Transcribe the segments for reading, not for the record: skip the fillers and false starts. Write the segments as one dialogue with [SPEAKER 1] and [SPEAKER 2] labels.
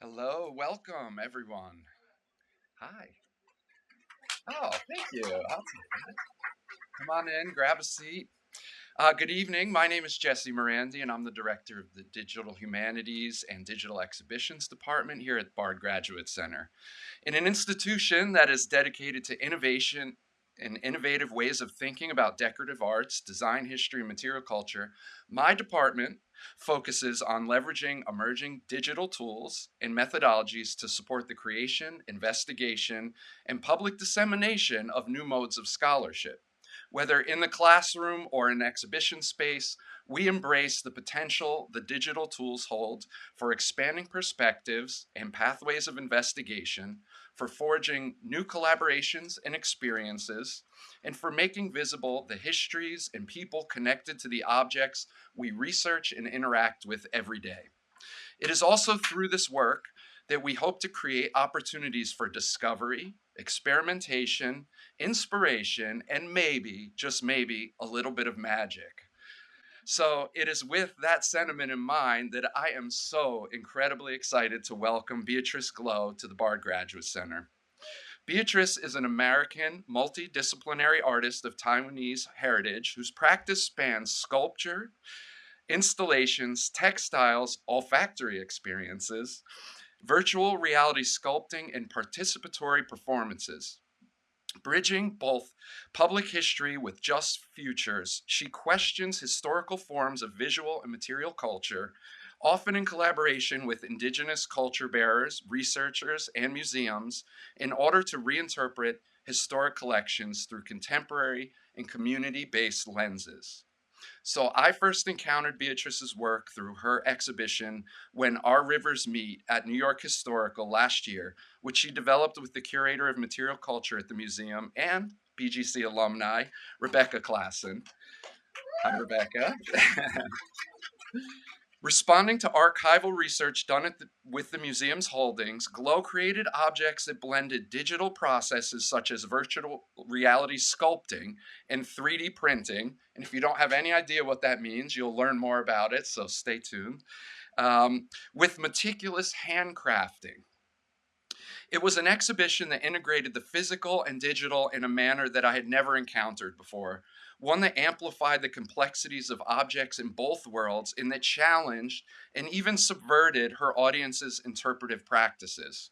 [SPEAKER 1] Hello, welcome everyone. Hi. Oh, thank you. Come on in, grab a seat. Good evening. My name is Jesse Morandi, and I'm the director of the Digital Humanities and Digital Exhibitions Department here at Bard Graduate Center. In an institution that is dedicated to innovation and innovative ways of thinking about decorative arts, design, history, and material culture, my department focuses on leveraging emerging digital tools and methodologies to support the creation, investigation, and public dissemination of new modes of scholarship. Whether in the classroom or in exhibition space, we embrace the potential the digital tools hold for expanding perspectives and pathways of investigation, for forging new collaborations and experiences, and for making visible the histories and people connected to the objects we research and interact with every day. It is also through this work that we hope to create opportunities for discovery, experimentation, inspiration, and maybe, just maybe, a little bit of magic. So it is with that sentiment in mind that I am so incredibly excited to welcome Beatrice Glow to the Bard Graduate Center. Beatrice is an American multidisciplinary artist of Taiwanese heritage whose practice spans sculpture, installations, textiles, olfactory experiences, virtual reality sculpting, and participatory performances. Bridging both public history with just futures, she questions historical forms of visual and material culture, often in collaboration with indigenous culture bearers, researchers, and museums, in order to reinterpret historic collections through contemporary and community based lenses. So I first encountered Beatrice's work through her exhibition When Our Rivers Meet at New York Historical last year, which she developed with the curator of material culture at the museum and BGC alumni, Rebecca Klassen. Hi, Rebecca. Responding to archival research done with the museum's holdings, Glow created objects that blended digital processes such as virtual reality sculpting and 3D printing. And if you don't have any idea what that means, you'll learn more about it, so stay tuned. With meticulous handcrafting. It was an exhibition that integrated the physical and digital in a manner that I had never encountered before, one that amplified the complexities of objects in both worlds and that challenged and even subverted her audience's interpretive practices.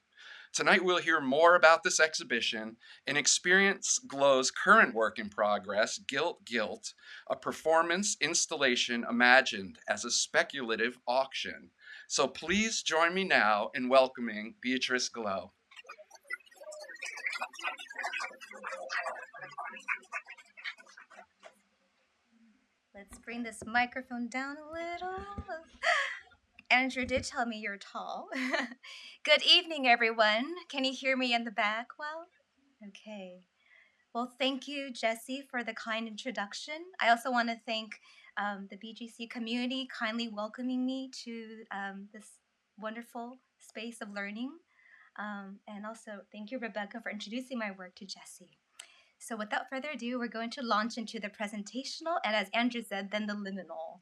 [SPEAKER 1] Tonight, we'll hear more about this exhibition and experience Glow's current work in progress, Guilt, a performance installation imagined as a speculative auction. So please join me now in welcoming Beatrice Glow.
[SPEAKER 2] Let's bring this microphone down a little. Andrew did tell me you're tall. Good evening, everyone. Can you hear me in the back well? Okay. Well, thank you, Jesse, for the kind introduction. I also want to thank the BGC community kindly welcoming me to this wonderful space of learning. And also, thank you, Rebecca, for introducing my work to Jesse. So without further ado, we're going to launch into the presentational and, as Andrew said, then the liminal.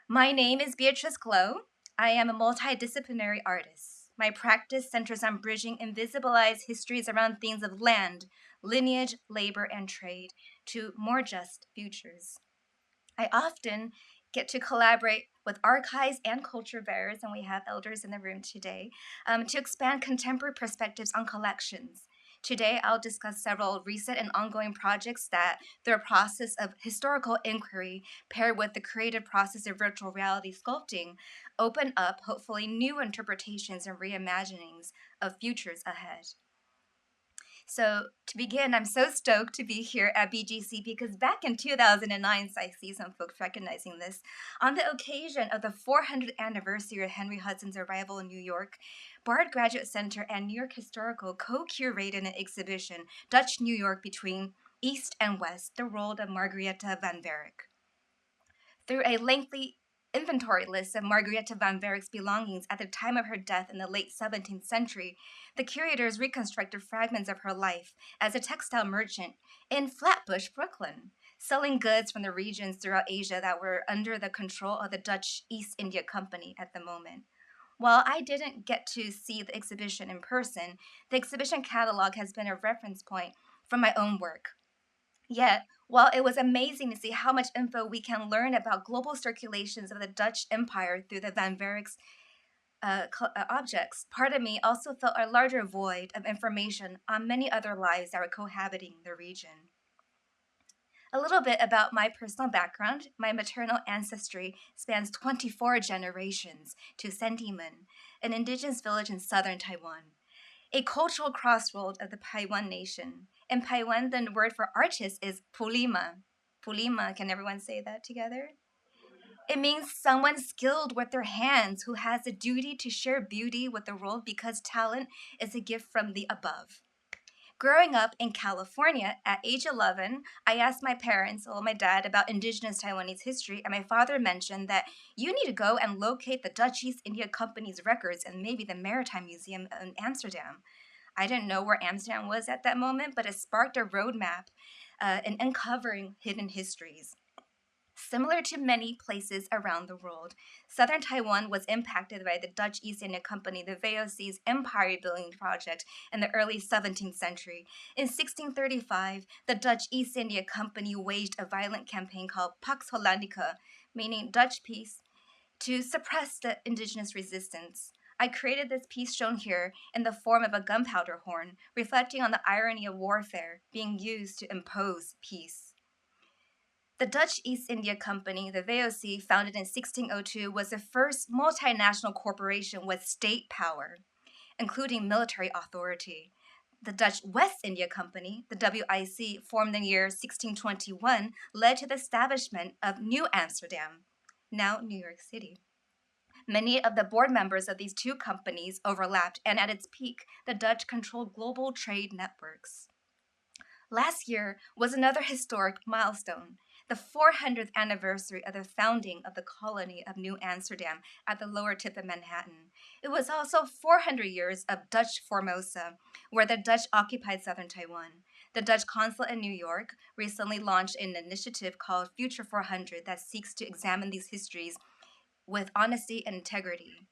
[SPEAKER 2] My name is Beatrice Glow. I am a multidisciplinary artist. My practice centers on bridging invisibilized histories around themes of land, lineage, labor, and trade to more just futures. I often get to collaborate with archives and culture bearers, and we have elders in the room today, to expand contemporary perspectives on collections. Today, I'll discuss several recent and ongoing projects that, through a process of historical inquiry paired with the creative process of virtual reality sculpting, open up, hopefully, new interpretations and reimaginings of futures ahead. So, to begin, I'm so stoked to be here at BGC because back in 2009, I see some folks recognizing this, on the occasion of the 400th anniversary of Henry Hudson's arrival in New York, Bard Graduate Center and New York Historical co-curated an exhibition, Dutch New York Between East and West, the World of Margaretha van Berg. Through a lengthy inventory list of Margaretha van Berg's belongings at the time of her death in the late 17th century, the curators reconstructed fragments of her life as a textile merchant in Flatbush, Brooklyn, selling goods from the regions throughout Asia that were under the control of the Dutch East India Company at the moment. While I didn't get to see the exhibition in person, the exhibition catalog has been a reference point for my own work. Yet, while it was amazing to see how much info we can learn about global circulations of the Dutch Empire through the Van Werk's objects, part of me also felt a larger void of information on many other lives that were cohabiting the region. A little bit about my personal background. My maternal ancestry spans 24 generations to Sentimen, an indigenous village in southern Taiwan, a cultural crossroad of the Paiwan nation. In Paiwan, the word for artist is pulima. Pulima, can everyone say that together? It means someone skilled with their hands who has a duty to share beauty with the world because talent is a gift from the above. Growing up in California at age 11, I asked my parents, well, my dad, about indigenous Taiwanese history, and my father mentioned that you need to go and locate the Dutch East India Company's records and maybe the Maritime Museum in Amsterdam. I didn't know where Amsterdam was at that moment, but it sparked a roadmap in uncovering hidden histories. Similar to many places around the world, southern Taiwan was impacted by the Dutch East India Company, the VOC's empire building project in the early 17th century. In 1635, the Dutch East India Company waged a violent campaign called Pax Hollandica, meaning Dutch peace, to suppress the indigenous resistance. I created this piece shown here in the form of a gunpowder horn, reflecting on the irony of warfare being used to impose peace. The Dutch East India Company, the VOC, founded in 1602, was the first multinational corporation with state power, including military authority. The Dutch West India Company, the WIC, formed in the year 1621, led to the establishment of New Amsterdam, now New York City. Many of the board members of these two companies overlapped, and at its peak, the Dutch controlled global trade networks. Last year was another historic milestone, the 400th anniversary of the founding of the colony of New Amsterdam at the lower tip of Manhattan. It was also 400 years of Dutch Formosa, where the Dutch occupied southern Taiwan. The Dutch consulate in New York recently launched an initiative called Future 400 that seeks to examine these histories with honesty and integrity.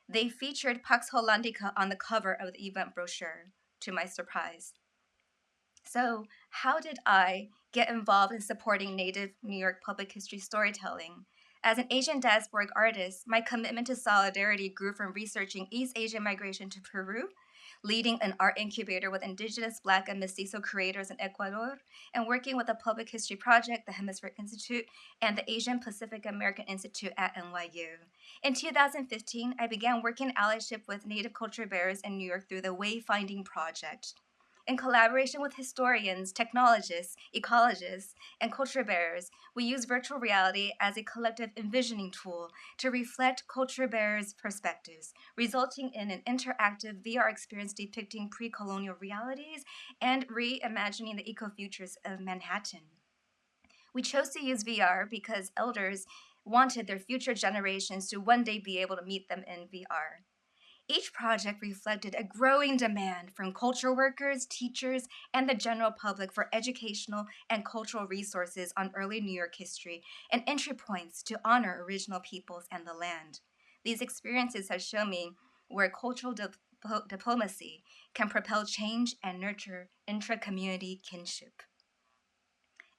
[SPEAKER 2] They featured Pax Hollandica on the cover of the event brochure, to my surprise. So, how did I get involved in supporting Native New York public history storytelling? As an Asian diasporic artist, my commitment to solidarity grew from researching East Asian migration to Peru, leading an art incubator with indigenous, Black, and Mestizo creators in Ecuador, and working with the Public History Project, the Hemispheric Institute, and the Asian Pacific American Institute at NYU. In 2015, I began working allyship with Native culture bearers in New York through the Wayfinding Project. In collaboration with historians, technologists, ecologists, and culture bearers, we use virtual reality as a collective envisioning tool to reflect culture bearers' perspectives, resulting in an interactive VR experience depicting pre colonial realities and reimagining the ecofutures of Manhattan. We chose to use VR because elders wanted their future generations to one day be able to meet them in VR. Each project reflected a growing demand from culture workers, teachers, and the general public for educational and cultural resources on early New York history and entry points to honor original peoples and the land. These experiences have shown me where cultural diplomacy can propel change and nurture intra community kinship.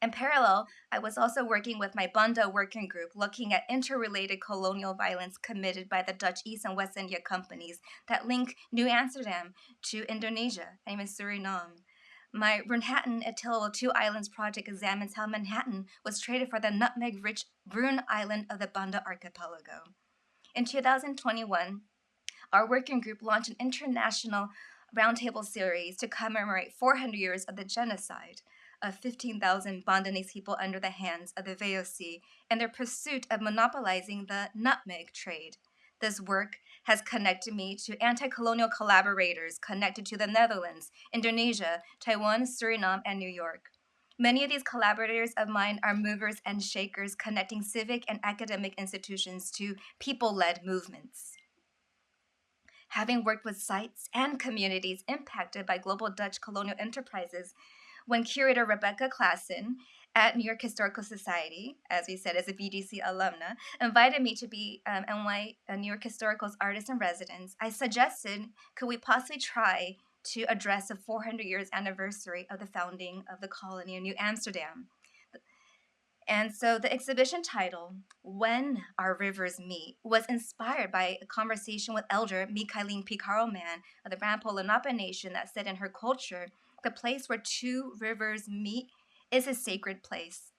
[SPEAKER 2] In parallel, I was also working with my Banda working group looking at interrelated colonial violence committed by the Dutch East and West India companies that link New Amsterdam to Indonesia and even Suriname. My Manhattan Atoll Two Islands project examines how Manhattan was traded for the nutmeg rich Brune Island of the Banda Archipelago. In 2021, our working group launched an international roundtable series to commemorate 400 years of the genocide of 15,000 Bondanese people under the hands of the VOC in their pursuit of monopolizing the nutmeg trade. This work has connected me to anti colonial collaborators connected to the Netherlands, Indonesia, Taiwan, Suriname, and New York. Many of these collaborators of mine are movers and shakers connecting civic and academic institutions to people led movements. Having worked with sites and communities impacted by global Dutch colonial enterprises, when curator Rebecca Klassen at New York Historical Society, as we said, as a BGC alumna, invited me to be NY New York Historical's artist in residence. I suggested, could we possibly try to address the 400 years anniversary of the founding of the colony of New Amsterdam? And so the exhibition title, When Our Rivers Meet, was inspired by a conversation with elder Mikhailin Picaroman of the Rampo Lenape Nation that said in her culture, the place where two rivers meet is a sacred place.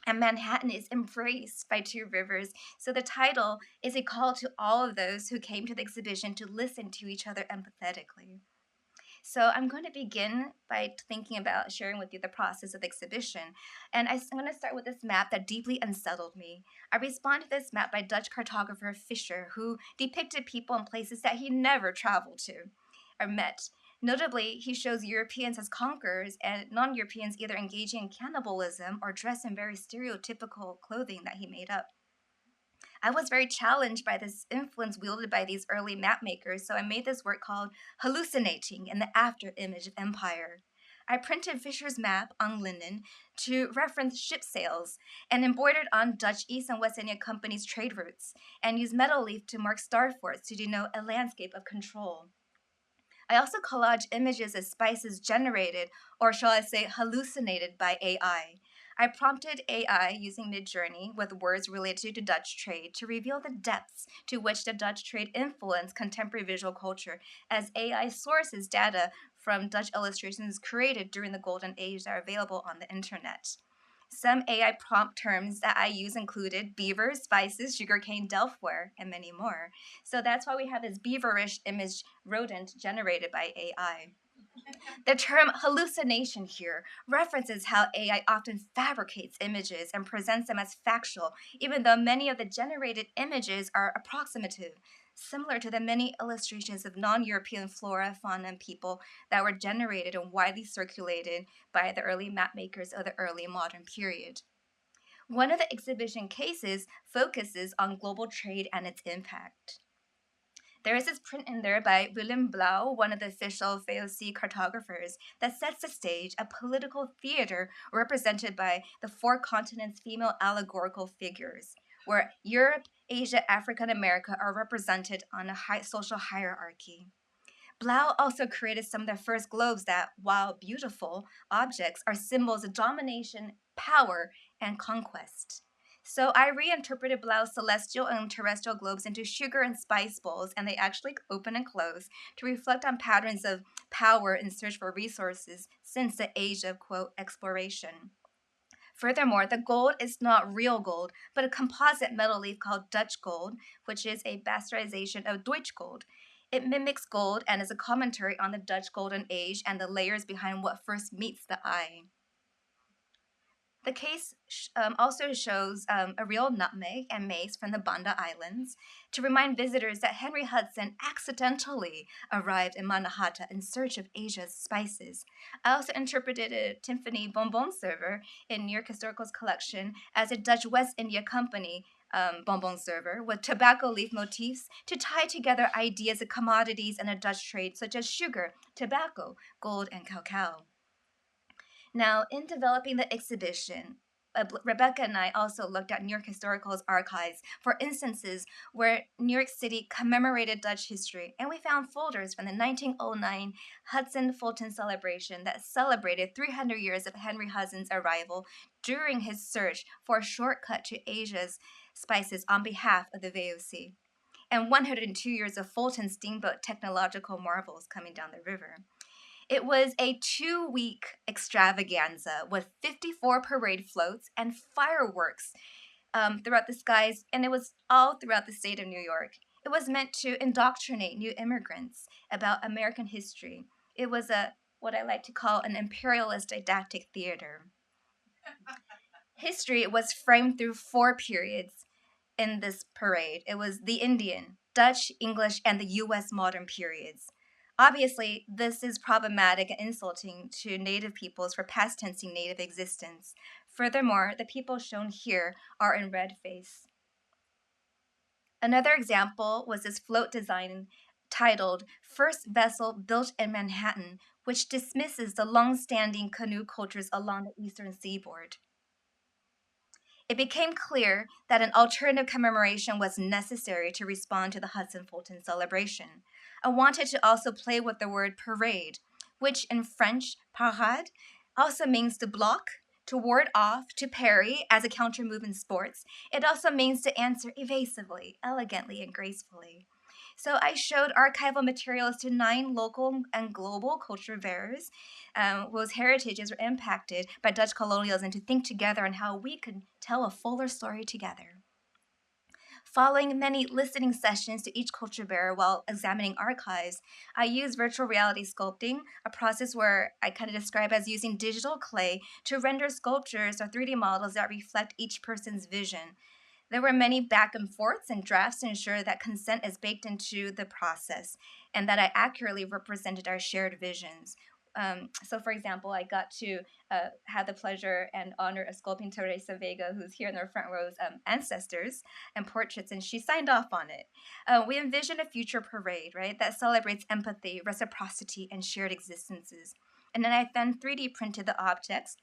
[SPEAKER 2] And Manhattan is embraced by two rivers. So the title is a call to all of those who came to the exhibition to listen to each other empathetically. So I'm going to begin by thinking about sharing with you the process of the exhibition. And I'm going to start with this map that deeply unsettled me. I respond to this map by Dutch cartographer Fisher, who depicted people in places that he never traveled to or met. Notably, he shows Europeans as conquerors and non Europeans either engaging in cannibalism or dressed in very stereotypical clothing that he made up. I was very challenged by this influence wielded by these early map makers, so I made this work called Hallucinating in the After Image of Empire. I printed Fisher's map on linen to reference ship sails and embroidered on Dutch East and West India Company's trade routes and used metal leaf to mark star forts to denote a landscape of control. I also collage images of spices generated, or shall I say, hallucinated by AI. I prompted AI using Midjourney with words related to Dutch trade to reveal the depths to which the Dutch trade influenced contemporary visual culture, as AI sources data from Dutch illustrations created during the Golden Age that are available on the internet. Some AI prompt terms that I use included beaver, spices, sugarcane, delftware, and many more. So that's why we have this beaverish image rodent generated by AI. The term hallucination here references how AI often fabricates images and presents them as factual, even though many of the generated images are approximative, similar to the many illustrations of non European flora, fauna, and people that were generated and widely circulated by the early map makers of the early modern period. One of the exhibition cases focuses on global trade and its impact. There is this print in there by Willem Blau, one of the official VOC cartographers, that sets the stage, a political theater represented by the four continents' female allegorical figures, where Europe, Asia, Africa, and America are represented on a high social hierarchy. Blau also created some of the first globes that, while beautiful objects, are symbols of domination, power, and conquest. So I reinterpreted Blau's celestial and terrestrial globes into sugar and spice bowls, and they actually open and close to reflect on patterns of power in search for resources since the age of, quote, exploration. Furthermore, the gold is not real gold, but a composite metal leaf called Dutch gold, which is a bastardization of Deutsch gold. It mimics gold and is a commentary on the Dutch Golden Age and the layers behind what first meets the eye. The case also shows a real nutmeg and mace from the Banda Islands to remind visitors that Henry Hudson accidentally arrived in Manhattan in search of Asia's spices. I also interpreted a Tiffany bonbon server in New York Historical's collection as a Dutch West India Company bonbon server with tobacco leaf motifs to tie together ideas of commodities in a Dutch trade such as sugar, tobacco, gold, and cacao. Now, in developing the exhibition, Rebecca and I also looked at New York Historical's archives for instances where New York City commemorated Dutch history, and we found folders from the 1909 Hudson Fulton celebration that celebrated 300 years of Henry Hudson's arrival during his search for a shortcut to Asia's spices on behalf of the VOC, and 102 years of Fulton steamboat technological marvels coming down the river. It was a 2 week extravaganza with 54 parade floats and fireworks throughout the skies, and it was all throughout the state of New York. It was meant to indoctrinate new immigrants about American history. It was a what I like to call an imperialist didactic theater. History was framed through four periods in this parade. It was the Indian, Dutch, English, and the US modern periods. Obviously, this is problematic and insulting to Native peoples for past tensing Native existence. Furthermore, the people shown here are in red face. Another example was this float design titled First Vessel Built in Manhattan, which dismisses the long standing canoe cultures along the eastern seaboard. It became clear that an alternative commemoration was necessary to respond to the Hudson Fulton celebration. I wanted to also play with the word parade, which in French, parade, also means to block, to ward off, to parry as a counter move in sports. It also means to answer evasively, elegantly, and gracefully. So I showed archival materials to 9 local and global culture bearers whose heritages were impacted by Dutch colonialism to think together on how we could tell a fuller story together. Following many listening sessions to each culture bearer while examining archives, I used virtual reality sculpting, a process where I kind of describe as using digital clay to render sculptures or 3D models that reflect each person's vision. There were many back and forths and drafts to ensure that consent is baked into the process and that I accurately represented our shared visions. So, for example, I got to have the pleasure and honor of sculpting Teresa Vega, who's here in the front row's ancestors and portraits, and she signed off on it. We envision a future parade, right, that celebrates empathy, reciprocity, and shared existences. And then I then 3D printed the objects,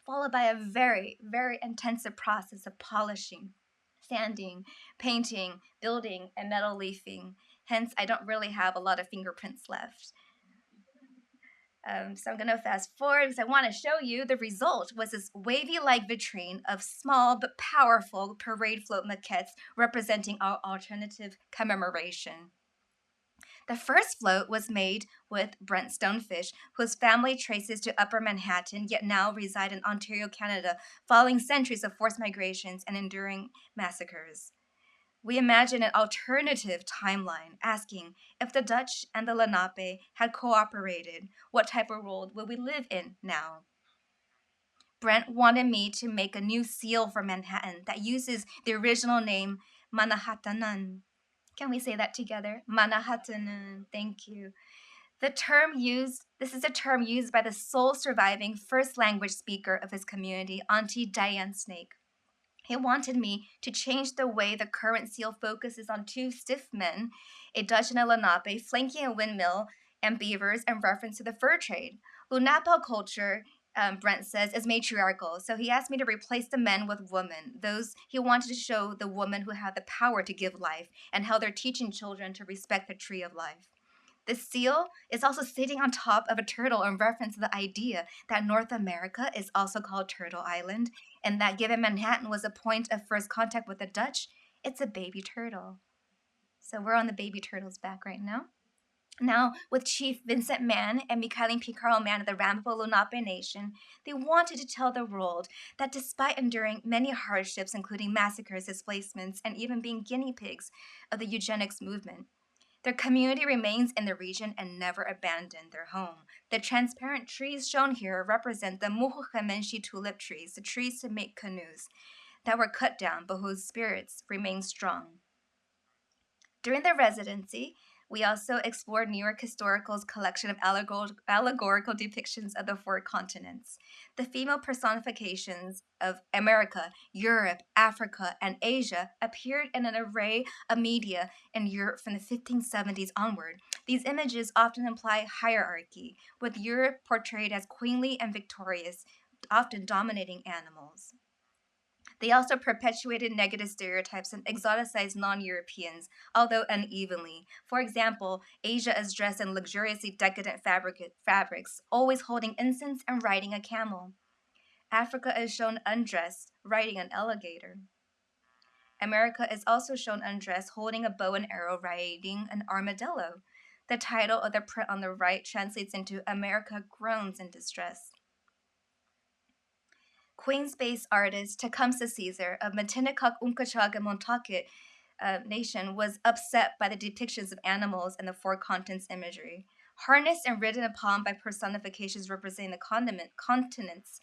[SPEAKER 2] followed by a very, very intensive process of polishing, sanding, painting, building, and metal leafing. Hence, I don't really have a lot of fingerprints left. So I'm going to fast forward because I want to show you the result was this wavy-like vitrine of small but powerful parade float maquettes representing our alternative commemoration. The first float was made with Brent Stonefish, whose family traces to Upper Manhattan, yet now reside in Ontario, Canada, following centuries of forced migrations and enduring massacres. We imagine an alternative timeline, asking if the Dutch and the Lenape had cooperated, what type of world would we live in now? Brent wanted me to make a new seal for Manhattan that uses the original name Manhattanan. Can we say that together? Manhattanan. Thank you. This is a term used by the sole surviving first language speaker of his community, Auntie Diane Snake. He wanted me to change the way the current seal focuses on 2 stiff men, a Dutch and a Lenape, flanking a windmill and beavers in reference to the fur trade. Lenape culture, Brent says, is matriarchal, so he asked me to replace the men with women. Those he wanted to show the women who have the power to give life and how they're teaching children to respect the tree of life. The seal is also sitting on top of a turtle in reference to the idea that North America is also called Turtle Island, and that given Manhattan was a point of first contact with the Dutch, it's a baby turtle. So we're on the baby turtle's back right now. Now, with Chief Vincent Mann and Mikhailin Picaro Mann of the Ramapo Lenape Nation, they wanted to tell the world that despite enduring many hardships, including massacres, displacements, and even being guinea pigs of the eugenics movement, their community remains in the region and never abandoned their home. The transparent trees shown here represent the Muhukemenshi tulip trees, the trees to make canoes, that were cut down but whose spirits remain strong. During their residency, we also explored New York Historical's collection of allegorical depictions of the 4 continents. The female personifications of America, Europe, Africa, and Asia appeared in an array of media in Europe from the 1570s onward. These images often imply hierarchy, with Europe portrayed as queenly and victorious, often dominating animals. They also perpetuated negative stereotypes and exoticized non Europeans, although unevenly. For example, Asia is dressed in luxuriously decadent fabrics, always holding incense and riding a camel. Africa is shown undressed, riding an alligator. America is also shown undressed, holding a bow and arrow, riding an armadillo. The title of the print on the right translates into America groans in distress. Queens-based artist Tecumseh Caesar of Matinicok, Unkachag, and Montaukett Nation was upset by the depictions of animals in the 4 continents imagery. Harnessed and ridden upon by personifications representing the continents,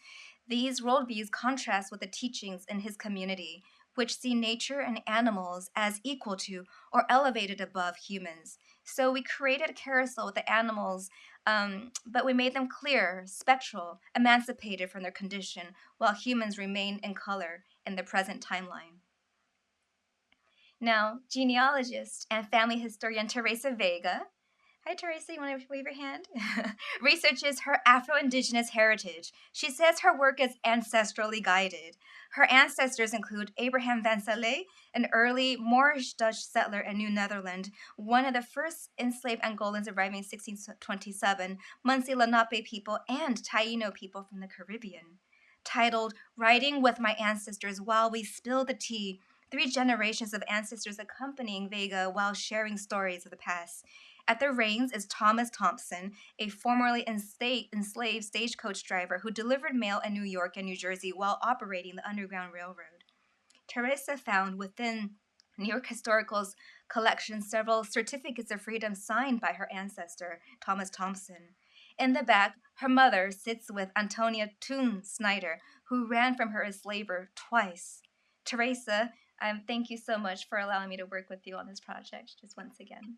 [SPEAKER 2] these worldviews contrast with the teachings in his community, which see nature and animals as equal to or elevated above humans. So we created a carousel with the animals, but we made them clear, spectral, emancipated from their condition, while humans remain in color in the present timeline. Now, genealogist and family historian Teresa Vega Hi, Teresa. You want to wave your hand? Researches her Afro Indigenous heritage. She says her work is ancestrally guided. Her ancestors include Abraham van Sallee, an early Moorish Dutch settler in New Netherland, one of the first enslaved Angolans arriving in 1627, Munsee Lenape people, and Taino people from the Caribbean. Titled Writing with My Ancestors While We Spill the Tea, three generations of ancestors accompanying Vega while sharing stories of the past. At the reins is Thomas Thompson, a formerly enslaved stagecoach driver who delivered mail in New York and New Jersey while operating the Underground Railroad. Teresa found within New York Historical's collection several certificates of freedom signed by her ancestor, Thomas Thompson. In the back, her mother sits with Antonia Toon Snyder, who ran from her as slaver twice. Teresa, thank you so much for allowing me to work with you on this project, just once again.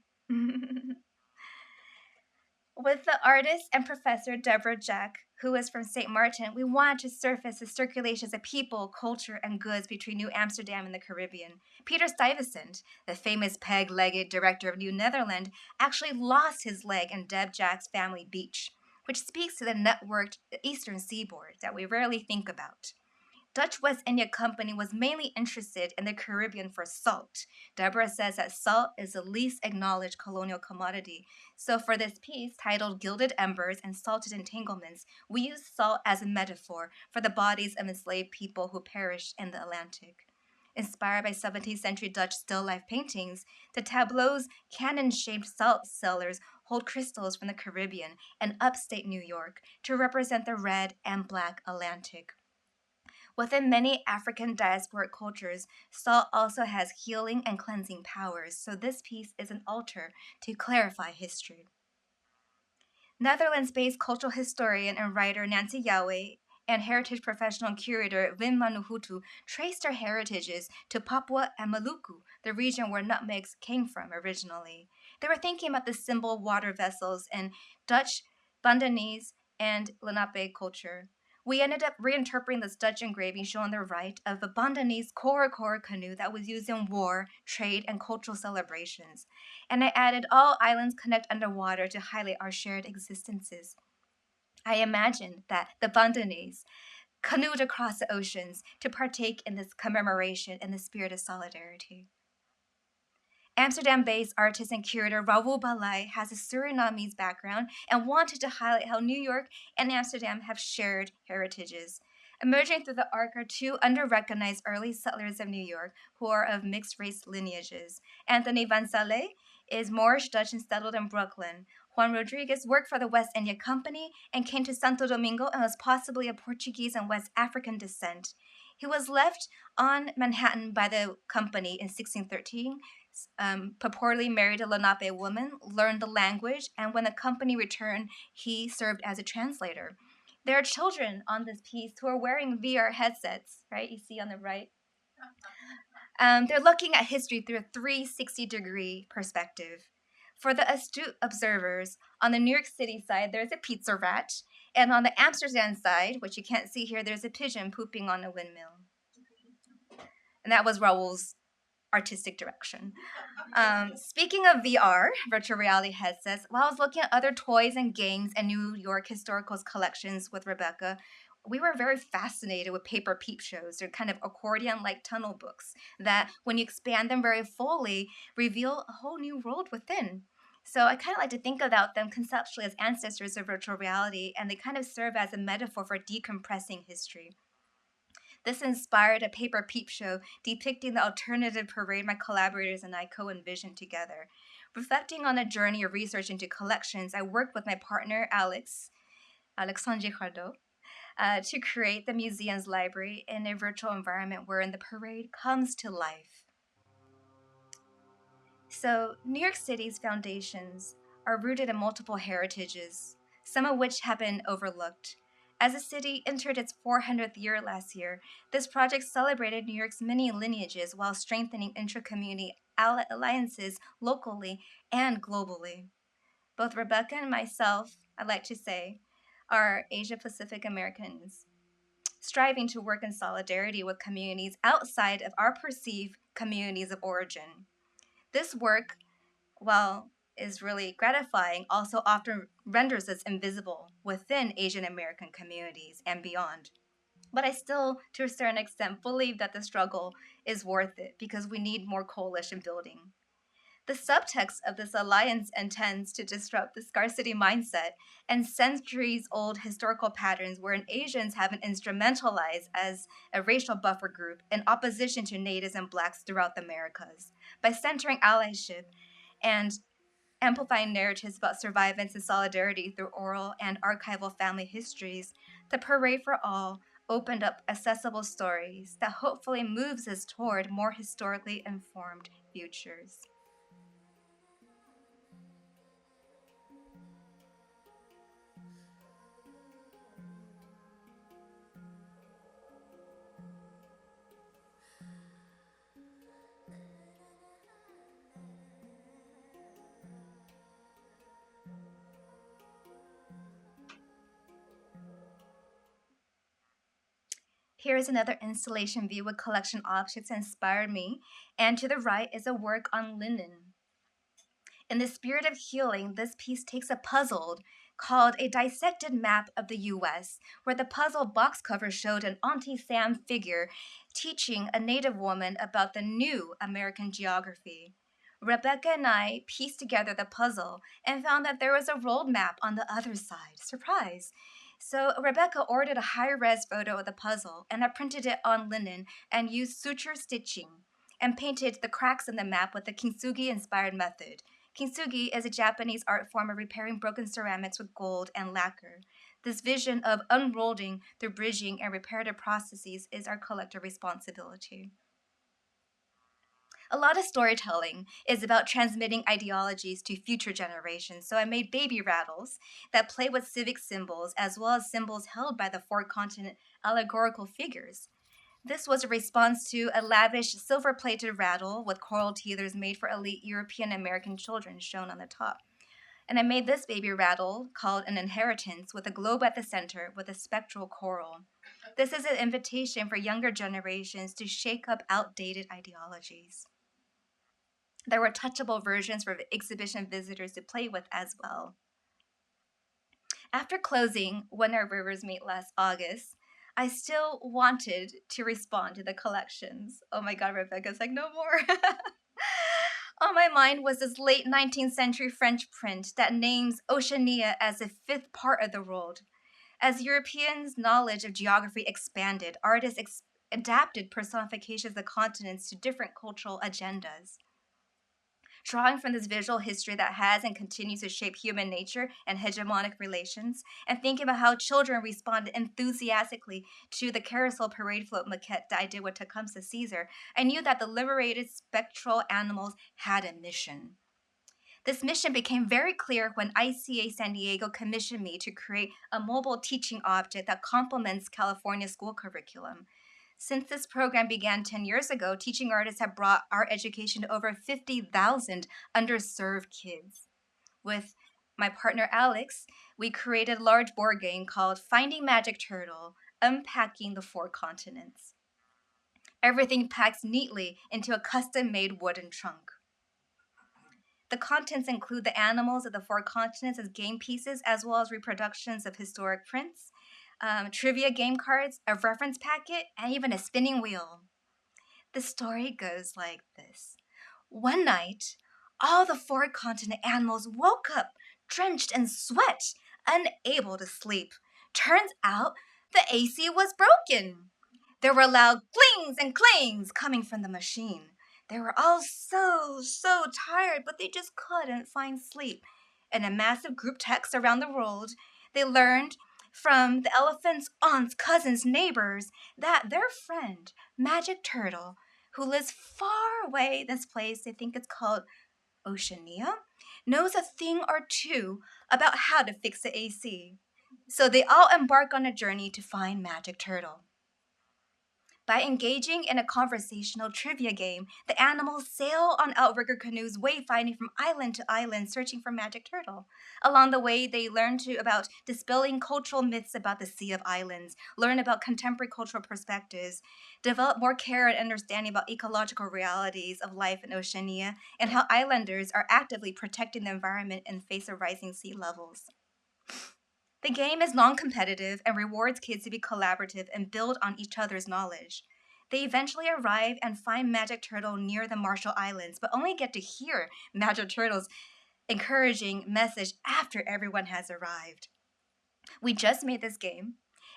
[SPEAKER 2] With the artist and professor Deborah Jack, who is from St. Martin, we wanted to surface the circulations of people, culture, and goods between New Amsterdam and the Caribbean. Peter Stuyvesant, the famous peg-legged director of New Netherland, actually lost his leg in Deb Jack's family beach, which speaks to the networked eastern seaboard that we rarely think about. Dutch West India Company was mainly interested in the Caribbean for salt. Deborah says that salt is the least acknowledged colonial commodity. So for this piece, titled Gilded Embers and Salted Entanglements, we use salt as a metaphor for the bodies of enslaved people who perished in the Atlantic. Inspired by 17th century Dutch still life paintings, the tableau's cannon shaped salt cellars hold crystals from the Caribbean and upstate New York to represent the red and black Atlantic. Within many African diasporic cultures, salt also has healing and cleansing powers, so this piece is an altar to clarify history. Netherlands based cultural historian and writer Nancy Yahweh and heritage professional and curator Wim Manuhutu traced their heritages to Papua and Maluku, the region where nutmegs came from originally. They were thinking about the symbol water vessels in Dutch, Bandanese, and Lenape culture. We ended up reinterpreting this Dutch engraving showing the right of a Bandanese Kora Kora canoe that was used in war, trade, and cultural celebrations, and I added all islands connect underwater to highlight our shared existences. I imagined that the Bandanese canoed across the oceans to partake in this commemoration in the spirit of solidarity. Amsterdam based artist and curator Raoul Balai has a Surinamese background and wanted to highlight how New York and Amsterdam have shared heritages. Emerging through the arc are two under-recognized early settlers of New York who are of mixed race lineages. Anthony Van Sallee is Moorish Dutch and settled in Brooklyn. Juan Rodriguez worked for the West India Company and came to Santo Domingo and was possibly of Portuguese and West African descent. He was left on Manhattan by the company in 1613, purportedly married a Lenape woman, learned the language, and when the company returned, he served as a translator. There are children on this piece who are wearing VR headsets, right? You see on the right. They're looking at history through a 360-degree perspective. For the astute observers, on the New York City side, there's a pizza rat, and on the Amsterdam side, which you can't see here, there's a pigeon pooping on a windmill. And that was Raoul's artistic direction. Speaking of VR, virtual reality headsets, while I was looking at other toys and games and New York Historical's collections with Rebecca, we were very fascinated with paper peep shows. They're kind of accordion like tunnel books that, when you expand them very fully, reveal a whole new world within. So I kind of like to think about them conceptually as ancestors of virtual reality, and they kind of serve as a metaphor for decompressing history. This inspired a paper peep show depicting the alternative parade my collaborators and I co envisioned together. Reflecting on a journey of research into collections, I worked with my partner, Alexandre Jardot, to create the museum's library in a virtual environment wherein the parade comes to life. So, New York City's foundations are rooted in multiple heritages, some of which have been overlooked. As the city entered its 400th year last year, this project celebrated New York's many lineages while strengthening intra-community alliances locally and globally. Both Rebecca and myself, I'd like to say, are Asia Pacific Americans, striving to work in solidarity with communities outside of our perceived communities of origin. This work, well, is really gratifying also often renders us invisible within Asian American communities and beyond. But I still, to a certain extent, believe that the struggle is worth it because we need more coalition building. The subtext of this alliance intends to disrupt the scarcity mindset and centuries old historical patterns wherein Asians have been instrumentalized as a racial buffer group in opposition to natives and blacks throughout the Americas. By centering allyship and amplifying narratives about survivance and solidarity through oral and archival family histories, the Parade for All opened up accessible stories that hopefully moves us toward more historically informed futures. Here is another installation view with collection objects that inspired me, and to the right is a work on linen. In the spirit of healing, this piece takes a puzzle called A Dissected Map of the US, where the puzzle box cover showed an Auntie Sam figure teaching a Native woman about the new American geography. Rebecca and I pieced together the puzzle and found that there was a road map on the other side. Surprise! So Rebecca ordered a high-res photo of the puzzle, and I printed it on linen and used suture stitching and painted the cracks in the map with the kintsugi-inspired method. Kintsugi is a Japanese art form of repairing broken ceramics with gold and lacquer. This vision of unrolling through bridging and reparative processes is our collective responsibility. A lot of storytelling is about transmitting ideologies to future generations, so I made baby rattles that play with civic symbols as well as symbols held by the four continent allegorical figures. This was a response to a lavish silver plated rattle with coral teethers made for elite European American children, shown on the top. And I made this baby rattle called an inheritance with a globe at the center with a spectral coral. This is an invitation for younger generations to shake up outdated ideologies. There were touchable versions for exhibition visitors to play with as well. After closing When Our Rivers Meet last August, I still wanted to respond to the collections. Oh my god, Rebecca's like, no more. On my mind was this late 19th century French print that names Oceania as the fifth part of the world. As Europeans' knowledge of geography expanded, artists adapted personifications of the continents to different cultural agendas. Drawing from this visual history that has and continues to shape human nature and hegemonic relations, and thinking about how children responded enthusiastically to the carousel parade float maquette that I did with Tecumseh Caesar, I knew that the liberated spectral animals had a mission. This mission became very clear when ICA San Diego commissioned me to create a mobile teaching object that complements California's school curriculum. Since this program began 10 years ago, teaching artists have brought art education to over 50,000 underserved kids. With my partner Alex, we created a large board game called Finding Magic Turtle, Unpacking the Four Continents. Everything packs neatly into a custom made wooden trunk. The contents include the animals of the four continents as game pieces, as well as reproductions of historic prints, trivia game cards, a reference packet, and even a spinning wheel. The story goes like this. One night, all the four continent animals woke up, drenched in sweat, unable to sleep. Turns out the AC was broken. There were loud clings and clangs coming from the machine. They were all so tired, but they just couldn't find sleep. In a massive group text around the world, they learned from the elephant's aunts, cousins, neighbors that their friend, Magic Turtle, who lives far away this place, they think it's called Oceania, knows a thing or two about how to fix the AC. So they all embark on a journey to find Magic Turtle. By engaging in a conversational trivia game, the animals sail on outrigger canoes, wayfinding from island to island, searching for magic turtle. Along the way, they learn about dispelling cultural myths about the Sea of Islands, learn about contemporary cultural perspectives, develop more care and understanding about ecological realities of life in Oceania, and how islanders are actively protecting the environment in face of rising sea levels. The game is non competitive and rewards kids to be collaborative and build on each other's knowledge. They eventually arrive and find Magic Turtle near the Marshall Islands, but only get to hear Magic Turtle's encouraging message after everyone has arrived. We just made this game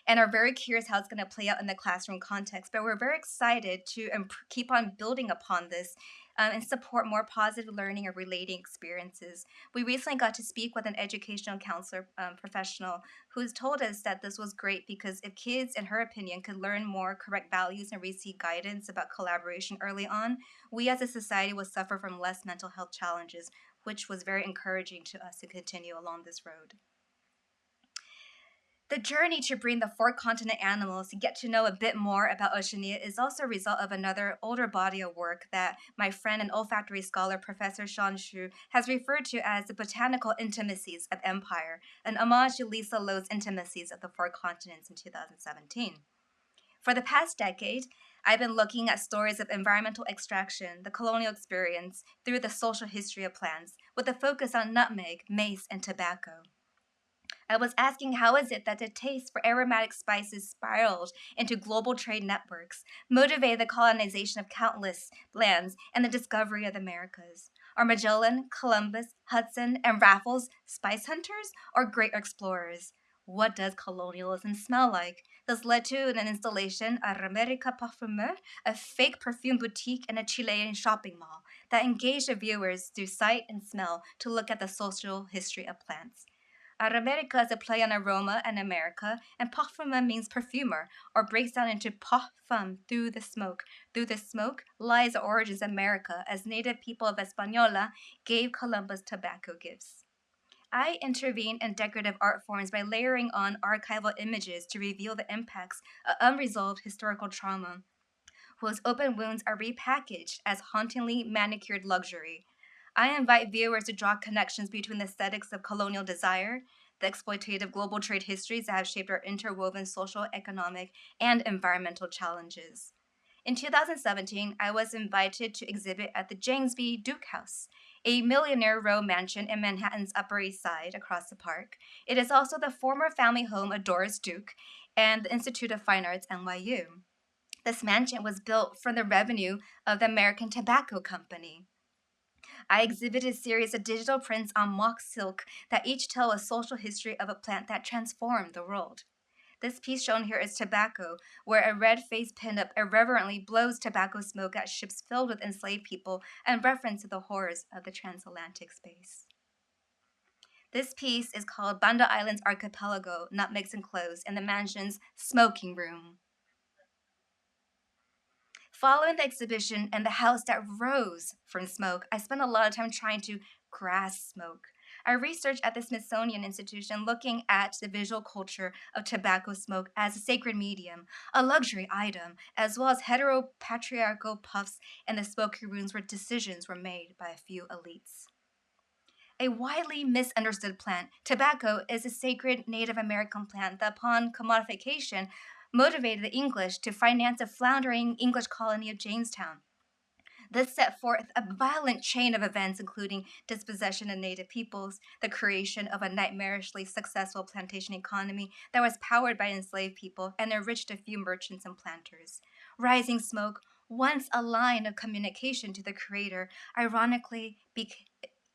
[SPEAKER 2] and are very curious how it's going to play out in the classroom context, but we're very excited to keep on building upon this and support more positive learning and relating experiences. We recently got to speak with an educational counselor professional who's told us that this was great because if kids, in her opinion, could learn more correct values and receive guidance about collaboration early on, we as a society would suffer from less mental health challenges, which was very encouraging to us to continue along this road. The journey to bring the four continent animals to get to know a bit more about Oceania is also a result of another older body of work that my friend and olfactory scholar Professor Sean Xu has referred to as the Botanical Intimacies of Empire, an homage to Lisa Lowe's Intimacies of the Four Continents in 2017. For the past decade, I've been looking at stories of environmental extraction, the colonial experience, through the social history of plants, with a focus on nutmeg, mace, and tobacco. I was asking how is it that the taste for aromatic spices spiraled into global trade networks, motivated the colonization of countless lands and the discovery of the Americas? Are Magellan, Columbus, Hudson, and Raffles spice hunters or great explorers? What does colonialism smell like? This led to an installation at Remerica Parfumeur, a fake perfume boutique in a Chilean shopping mall that engaged the viewers through sight and smell to look at the social history of plants. America is a play on aroma and America, and parfuma means perfumer, or breaks down into parfum, through the smoke. Through the smoke lies the origins of America, as native people of Hispaniola gave Columbus tobacco gifts. I intervene in decorative art forms by layering on archival images to reveal the impacts of unresolved historical trauma, whose open wounds are repackaged as hauntingly manicured luxury. I invite viewers to draw connections between the aesthetics of colonial desire, the exploitative global trade histories that have shaped our interwoven social, economic, and environmental challenges. In 2017, I was invited to exhibit at the Jamesby Duke House, a millionaire row mansion in Manhattan's Upper East Side across the park. It is also the former family home of Doris Duke and the Institute of Fine Arts NYU. This mansion was built from the revenue of the American Tobacco Company. I exhibited a series of digital prints on mock silk that each tell a social history of a plant that transformed the world. This piece shown here is Tobacco, where a red-faced pinup irreverently blows tobacco smoke at ships filled with enslaved people and reference to the horrors of the transatlantic space. This piece is called Banda Islands Archipelago, Nutmegs and Cloves, in the mansion's smoking room. Following the exhibition and the house that rose from smoke, I spent a lot of time trying to grasp smoke. I researched at the Smithsonian Institution looking at the visual culture of tobacco smoke as a sacred medium, a luxury item, as well as heteropatriarchal puffs in the smoking rooms where decisions were made by a few elites. A widely misunderstood plant, tobacco is a sacred Native American plant that, upon commodification, motivated the English to finance a floundering English colony of Jamestown. This set forth a violent chain of events, including dispossession of native peoples, the creation of a nightmarishly successful plantation economy that was powered by enslaved people and enriched a few merchants and planters. Rising smoke, once a line of communication to the creator, ironically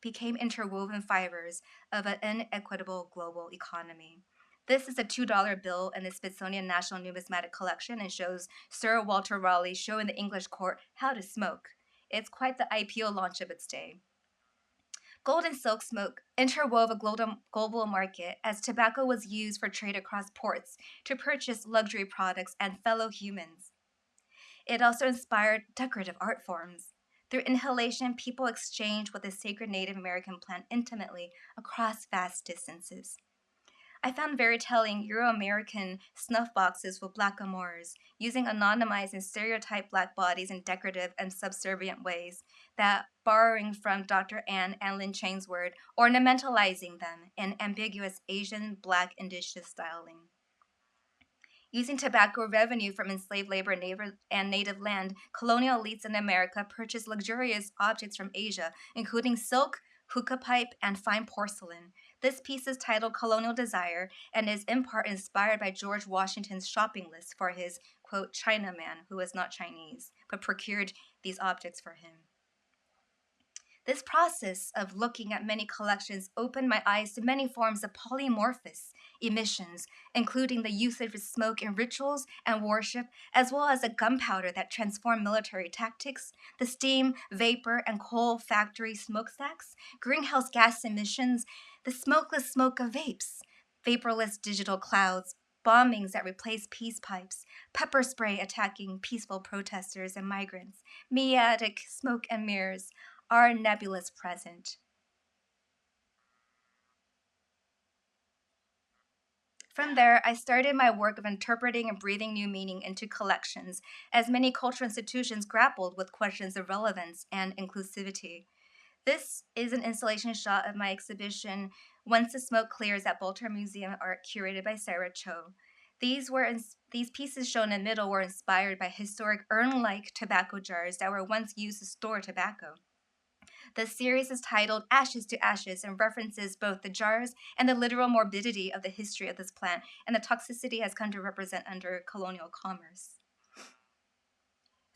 [SPEAKER 2] became interwoven fibers of an inequitable global economy. This is a $2 bill in the Smithsonian National Numismatic Collection and shows Sir Walter Raleigh showing the English court how to smoke. It's quite the IPO launch of its day. Gold and silk smoke interwove a global market as tobacco was used for trade across ports to purchase luxury products and fellow humans. It also inspired decorative art forms. Through inhalation, people exchanged with the sacred Native American plant intimately across vast distances. I found very telling Euro-American snuff boxes with blackamoors, using anonymized and stereotyped black bodies in decorative and subservient ways that, borrowing from Dr. Anne Lin Chang's word, ornamentalizing them in ambiguous Asian black indigenous styling. Using tobacco revenue from enslaved labor and native land, colonial elites in America purchased luxurious objects from Asia, including silk, hookah pipe, and fine porcelain. This piece is titled Colonial Desire and is in part inspired by George Washington's shopping list for his, quote, Chinaman, who was not Chinese, but procured these objects for him. This process of looking at many collections opened my eyes to many forms of polymorphous emissions, including the usage of smoke in rituals and worship, as well as the gunpowder that transformed military tactics, the steam, vapor, and coal factory smokestacks, greenhouse gas emissions, the smokeless smoke of vapes, vaporless digital clouds, bombings that replaced peace pipes, pepper spray attacking peaceful protesters and migrants, miasmatic smoke and mirrors, are nebulous present. From there, I started my work of interpreting and breathing new meaning into collections, as many cultural institutions grappled with questions of relevance and inclusivity. This is an installation shot of my exhibition, Once the Smoke Clears at Baltimore Museum of Art, curated by Sarah Cho. These pieces shown in the middle were inspired by historic urn-like tobacco jars that were once used to store tobacco. The series is titled Ashes to Ashes and references both the jars and the literal morbidity of the history of this plant and the toxicity has come to represent under colonial commerce.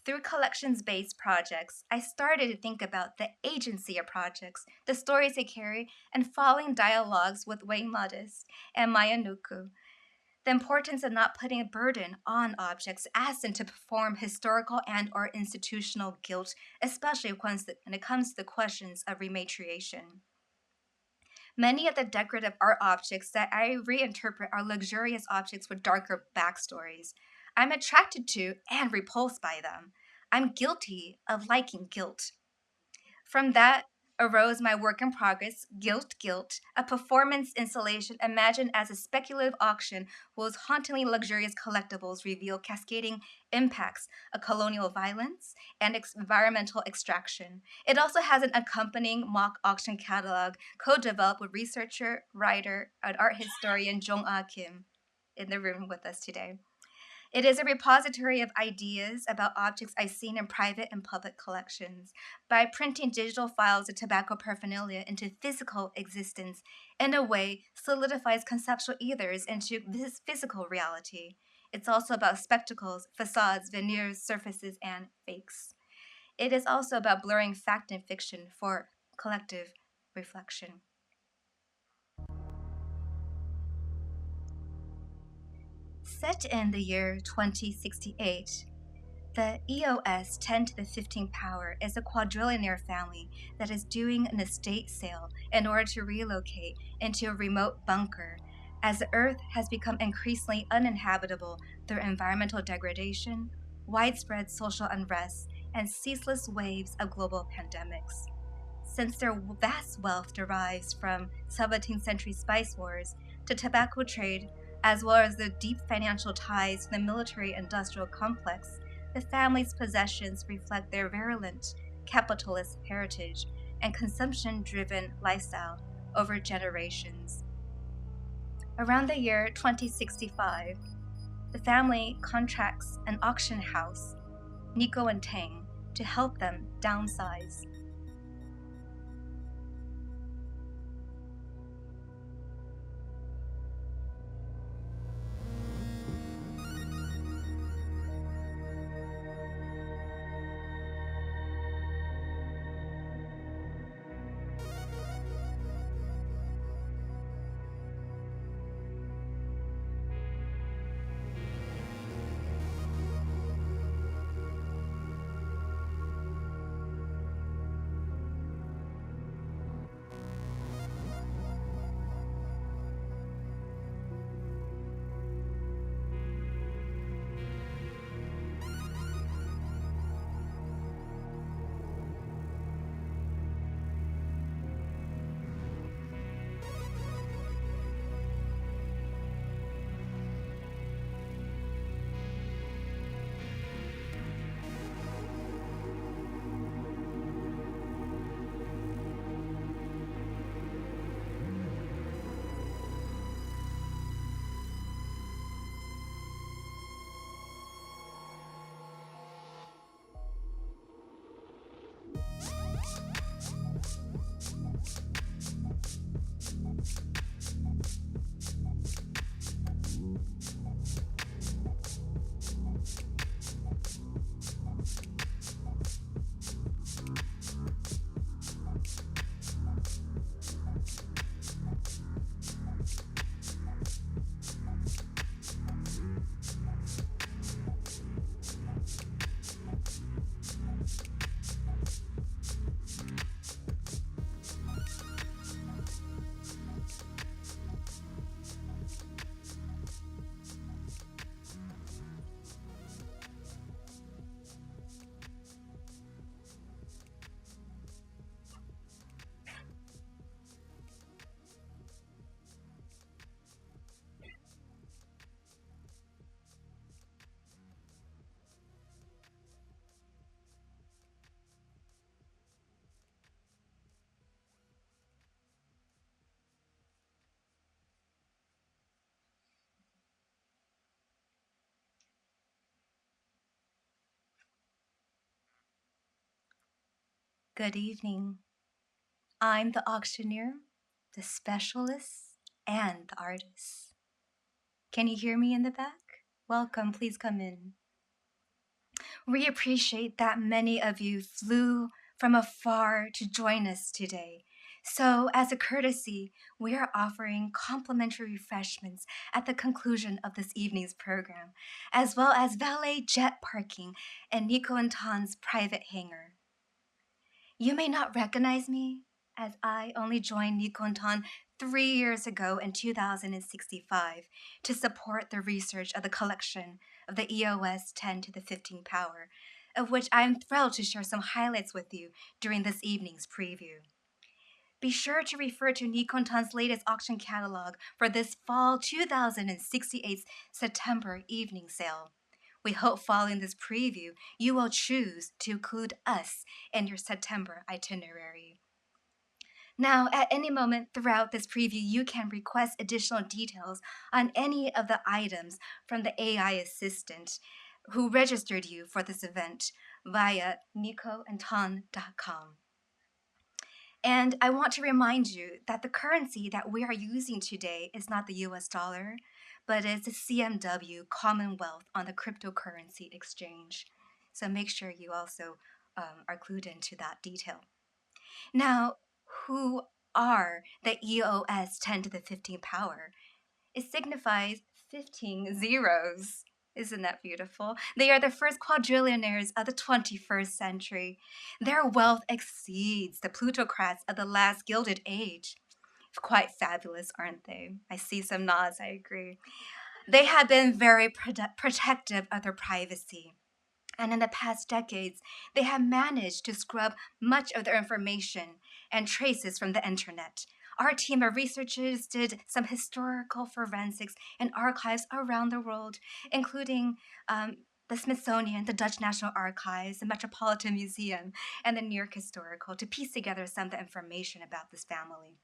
[SPEAKER 2] Through collections-based projects, I started to think about the agency of projects, the stories they carry, and following dialogues with Wayne Modest and Maya Nuku, the importance of not putting a burden on objects asked them to perform historical and or institutional guilt, especially when it comes to the questions of rematriation. Many of the decorative art objects that I reinterpret are luxurious objects with darker backstories. I'm attracted to and repulsed by them. I'm guilty of liking guilt. From that arose my work in progress, Guilt, a performance installation imagined as a speculative auction whose hauntingly luxurious collectibles reveal cascading impacts of colonial violence and environmental extraction. It also has an accompanying mock auction catalog co-developed with researcher, writer, and art historian Jong-Ah Kim in the room with us today. It is a repository of ideas about objects I've seen in private and public collections. By printing digital files of tobacco paraphernalia into physical existence, in a way, solidifies conceptual ethers into this physical reality. It's also about spectacles, facades, veneers, surfaces, and fakes. It is also about blurring fact and fiction for collective reflection. Set in the year 2068, the EOS 10 to the 15th power is a quadrillionaire family that is doing an estate sale in order to relocate into a remote bunker as the Earth has become increasingly uninhabitable through environmental degradation, widespread social unrest, and ceaseless waves of global pandemics. Since their vast wealth derives from 17th century spice wars, the tobacco trade, as well as the deep financial ties to the military industrial complex, the family's possessions reflect their virulent capitalist heritage and consumption-driven lifestyle over generations. Around the year 2065, the family contracts an auction house, Nico and Tang, to help them downsize. Good evening. I'm the auctioneer, the specialist, and the artist. Can you hear me in the back? Welcome, please come in. We appreciate that many of you flew from afar to join us today. So, as a courtesy, we are offering complimentary refreshments at the conclusion of this evening's program, as well as valet jet parking and Nico and Tan's private hangar. You may not recognize me, as I only joined Nikontan 3 years ago in 2065 to support the research of the collection of the EOS 10 to the 15 power, of which I am thrilled to share some highlights with you during this evening's preview. Be sure to refer to Nikontan's latest auction catalog for this fall 2068 September evening sale. We hope following this preview, you will choose to include us in your September itinerary. Now, at any moment throughout this preview, you can request additional details on any of the items from the AI assistant who registered you for this event via nicoandton.com. And I want to remind you that the currency that we are using today is not the US dollar, but it's the CMW Commonwealth on the cryptocurrency exchange. So make sure you also are clued into that detail. Now, who are the EOS 10 to the 15 power? It signifies 15 zeros. Isn't that beautiful? They are the first quadrillionaires of the 21st century. Their wealth exceeds the plutocrats of the last Gilded Age. Quite fabulous, aren't they? I see some nods, I agree. They have been very protective of their privacy. And in the past decades, they have managed to scrub much of their information and traces from the internet. Our team of researchers did some historical forensics in archives around the world, including the Smithsonian, the Dutch National Archives, the Metropolitan Museum, and the New York Historical to piece together some of the information about this family.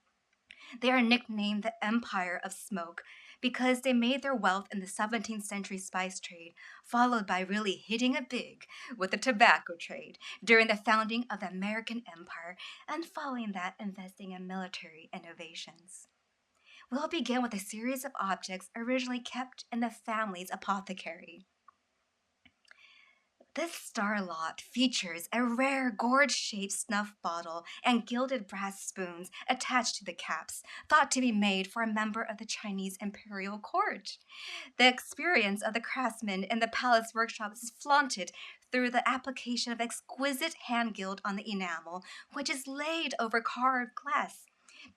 [SPEAKER 2] They are nicknamed the Empire of Smoke because they made their wealth in the 17th century spice trade, followed by really hitting it big with the tobacco trade during the founding of the American Empire, and following that, investing in military innovations. We'll begin with a series of objects originally kept in the family's apothecary. This star lot features a rare gourd-shaped snuff bottle and gilded brass spoons attached to the caps, thought to be made for a member of the Chinese imperial court. The experience of the craftsmen in the palace workshops is flaunted through the application of exquisite hand gild on the enamel, which is laid over carved glass.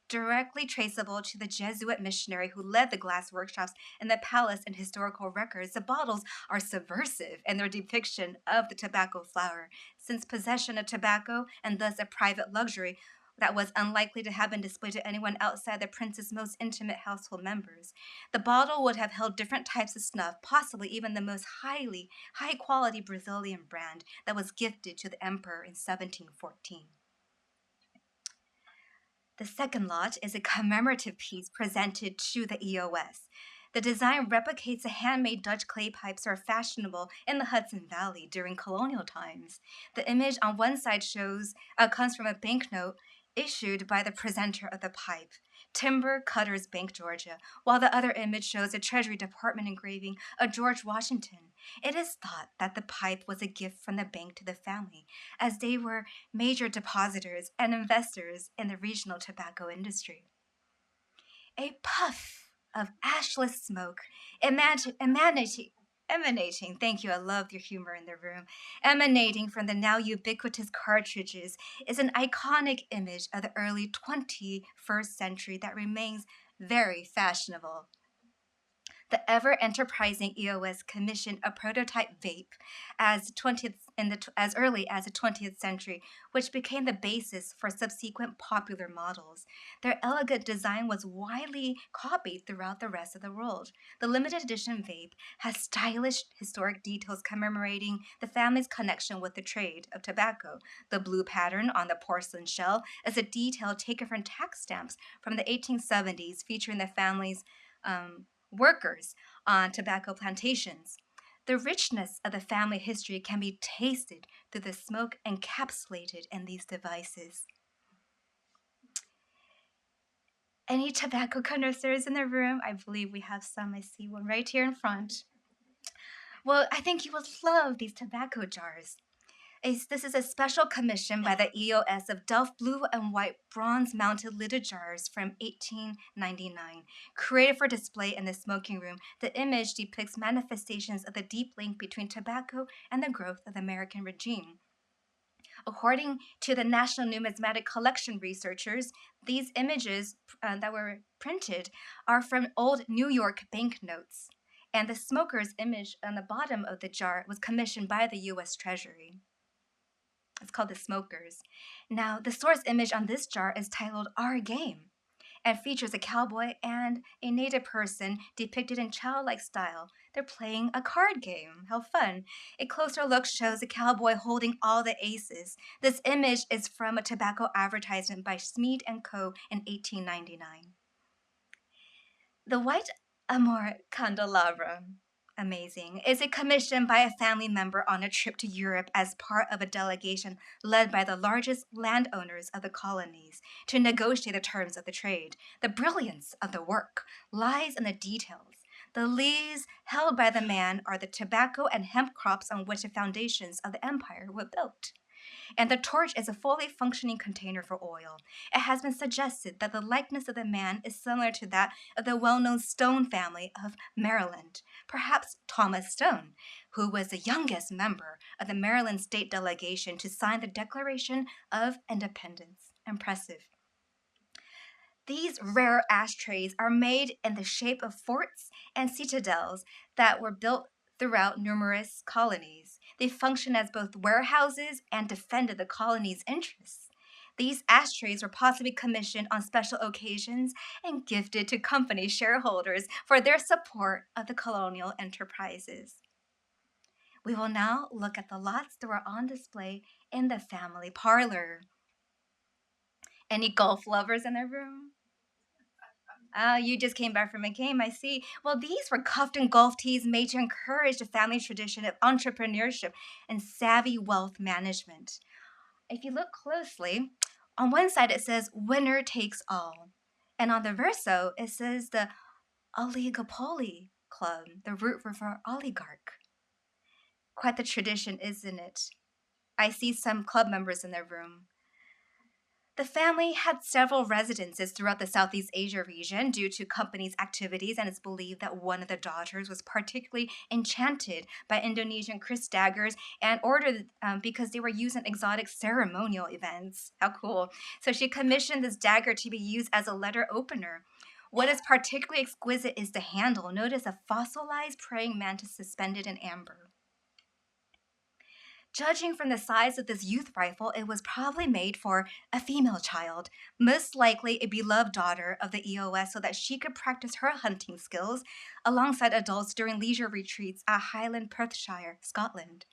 [SPEAKER 2] Directly traceable to the Jesuit missionary who led the glass workshops in the palace and historical records, the bottles are subversive in their depiction of the tobacco flower, since possession of tobacco, and thus a private luxury, that was unlikely to have been displayed to anyone outside the prince's most intimate household members. The bottle would have held different types of snuff, possibly even the most high quality Brazilian brand that was gifted to the emperor in 1714. The second lot is a commemorative piece presented to the EOS. The design replicates the handmade Dutch clay pipes that were fashionable in the Hudson Valley during colonial times. The image on one side comes from a banknote issued by the presenter of the pipe, Timber Cutters Bank, Georgia, while the other image shows a Treasury Department engraving of George Washington. It is thought that the pipe was a gift from the bank to the family, as they were major depositors and investors in the regional tobacco industry. A puff of ashless smoke emanating, thank you, I love your humor in the room, emanating from the now ubiquitous cartridges is an iconic image of the early 21st century that remains very fashionable. The ever-enterprising EOS commissioned a prototype vape as early as the 20th century, which became the basis for subsequent popular models. Their elegant design was widely copied throughout the rest of the world. The limited edition vape has stylish historic details commemorating the family's connection with the trade of tobacco. The blue pattern on the porcelain shell is a detail taken from tax stamps from the 1870s featuring the family's workers on tobacco plantations. The richness of the family history can be tasted through the smoke encapsulated in these devices. Any tobacco connoisseurs in the room? I believe we have some. I see one right here in front. Well, I think you will love these tobacco jars. This is a special commission by the EOS of Delft blue and white bronze mounted lidded jars from 1899. Created for display in the smoking room, the image depicts manifestations of the deep link between tobacco and the growth of the American regime. According to the National Numismatic Collection researchers, these images that were printed are from old New York banknotes. And the smoker's image on the bottom of the jar was commissioned by the U.S. Treasury. It's called the smokers. Now, the source image on this jar is titled Our Game and features a cowboy and a native person depicted in childlike style. They're playing a card game. How fun. A closer look shows a cowboy holding all the aces. This image is from a tobacco advertisement by Smead & Co. in 1899. The white Amor candelabra, amazing, is a commission by a family member on a trip to Europe as part of a delegation led by the largest landowners of the colonies to negotiate the terms of the trade. The brilliance of the work lies in the details. The lees held by the man are the tobacco and hemp crops on which the foundations of the empire were built. And the torch is a fully functioning container for oil. It has been suggested that the likeness of the man is similar to that of the well-known Stone family of Maryland, perhaps Thomas Stone, who was the youngest member of the Maryland state delegation to sign the Declaration of Independence. Impressive. These rare ashtrays are made in the shape of forts and citadels that were built throughout numerous colonies. They functioned as both warehouses and defended the colony's interests. These ashtrays were possibly commissioned on special occasions and gifted to company shareholders for their support of the colonial enterprises. We will now look at the lots that were on display in the family parlor. Any golf lovers in the room? Oh, you just came back from a game, I see. Well, these were Cufton golf tees made to encourage the family tradition of entrepreneurship and savvy wealth management. If you look closely, on one side it says winner takes all. And on the verso, it says the Oligopoly Club, the root for oligarch. Quite the tradition, isn't it? I see some club members in their room. The family had several residences throughout the Southeast Asia region due to company's activities, and it's believed that one of the daughters was particularly enchanted by Indonesian Chris daggers and ordered because they were used in exotic ceremonial events. How cool. So she commissioned this dagger to be used as a letter opener. What is particularly exquisite is the handle. Notice a fossilized praying mantis suspended in amber. Judging from the size of this youth rifle, it was probably made for a female child, most likely a beloved daughter of the EOS, so that she could practice her hunting skills alongside adults during leisure retreats at Highland, Perthshire, Scotland.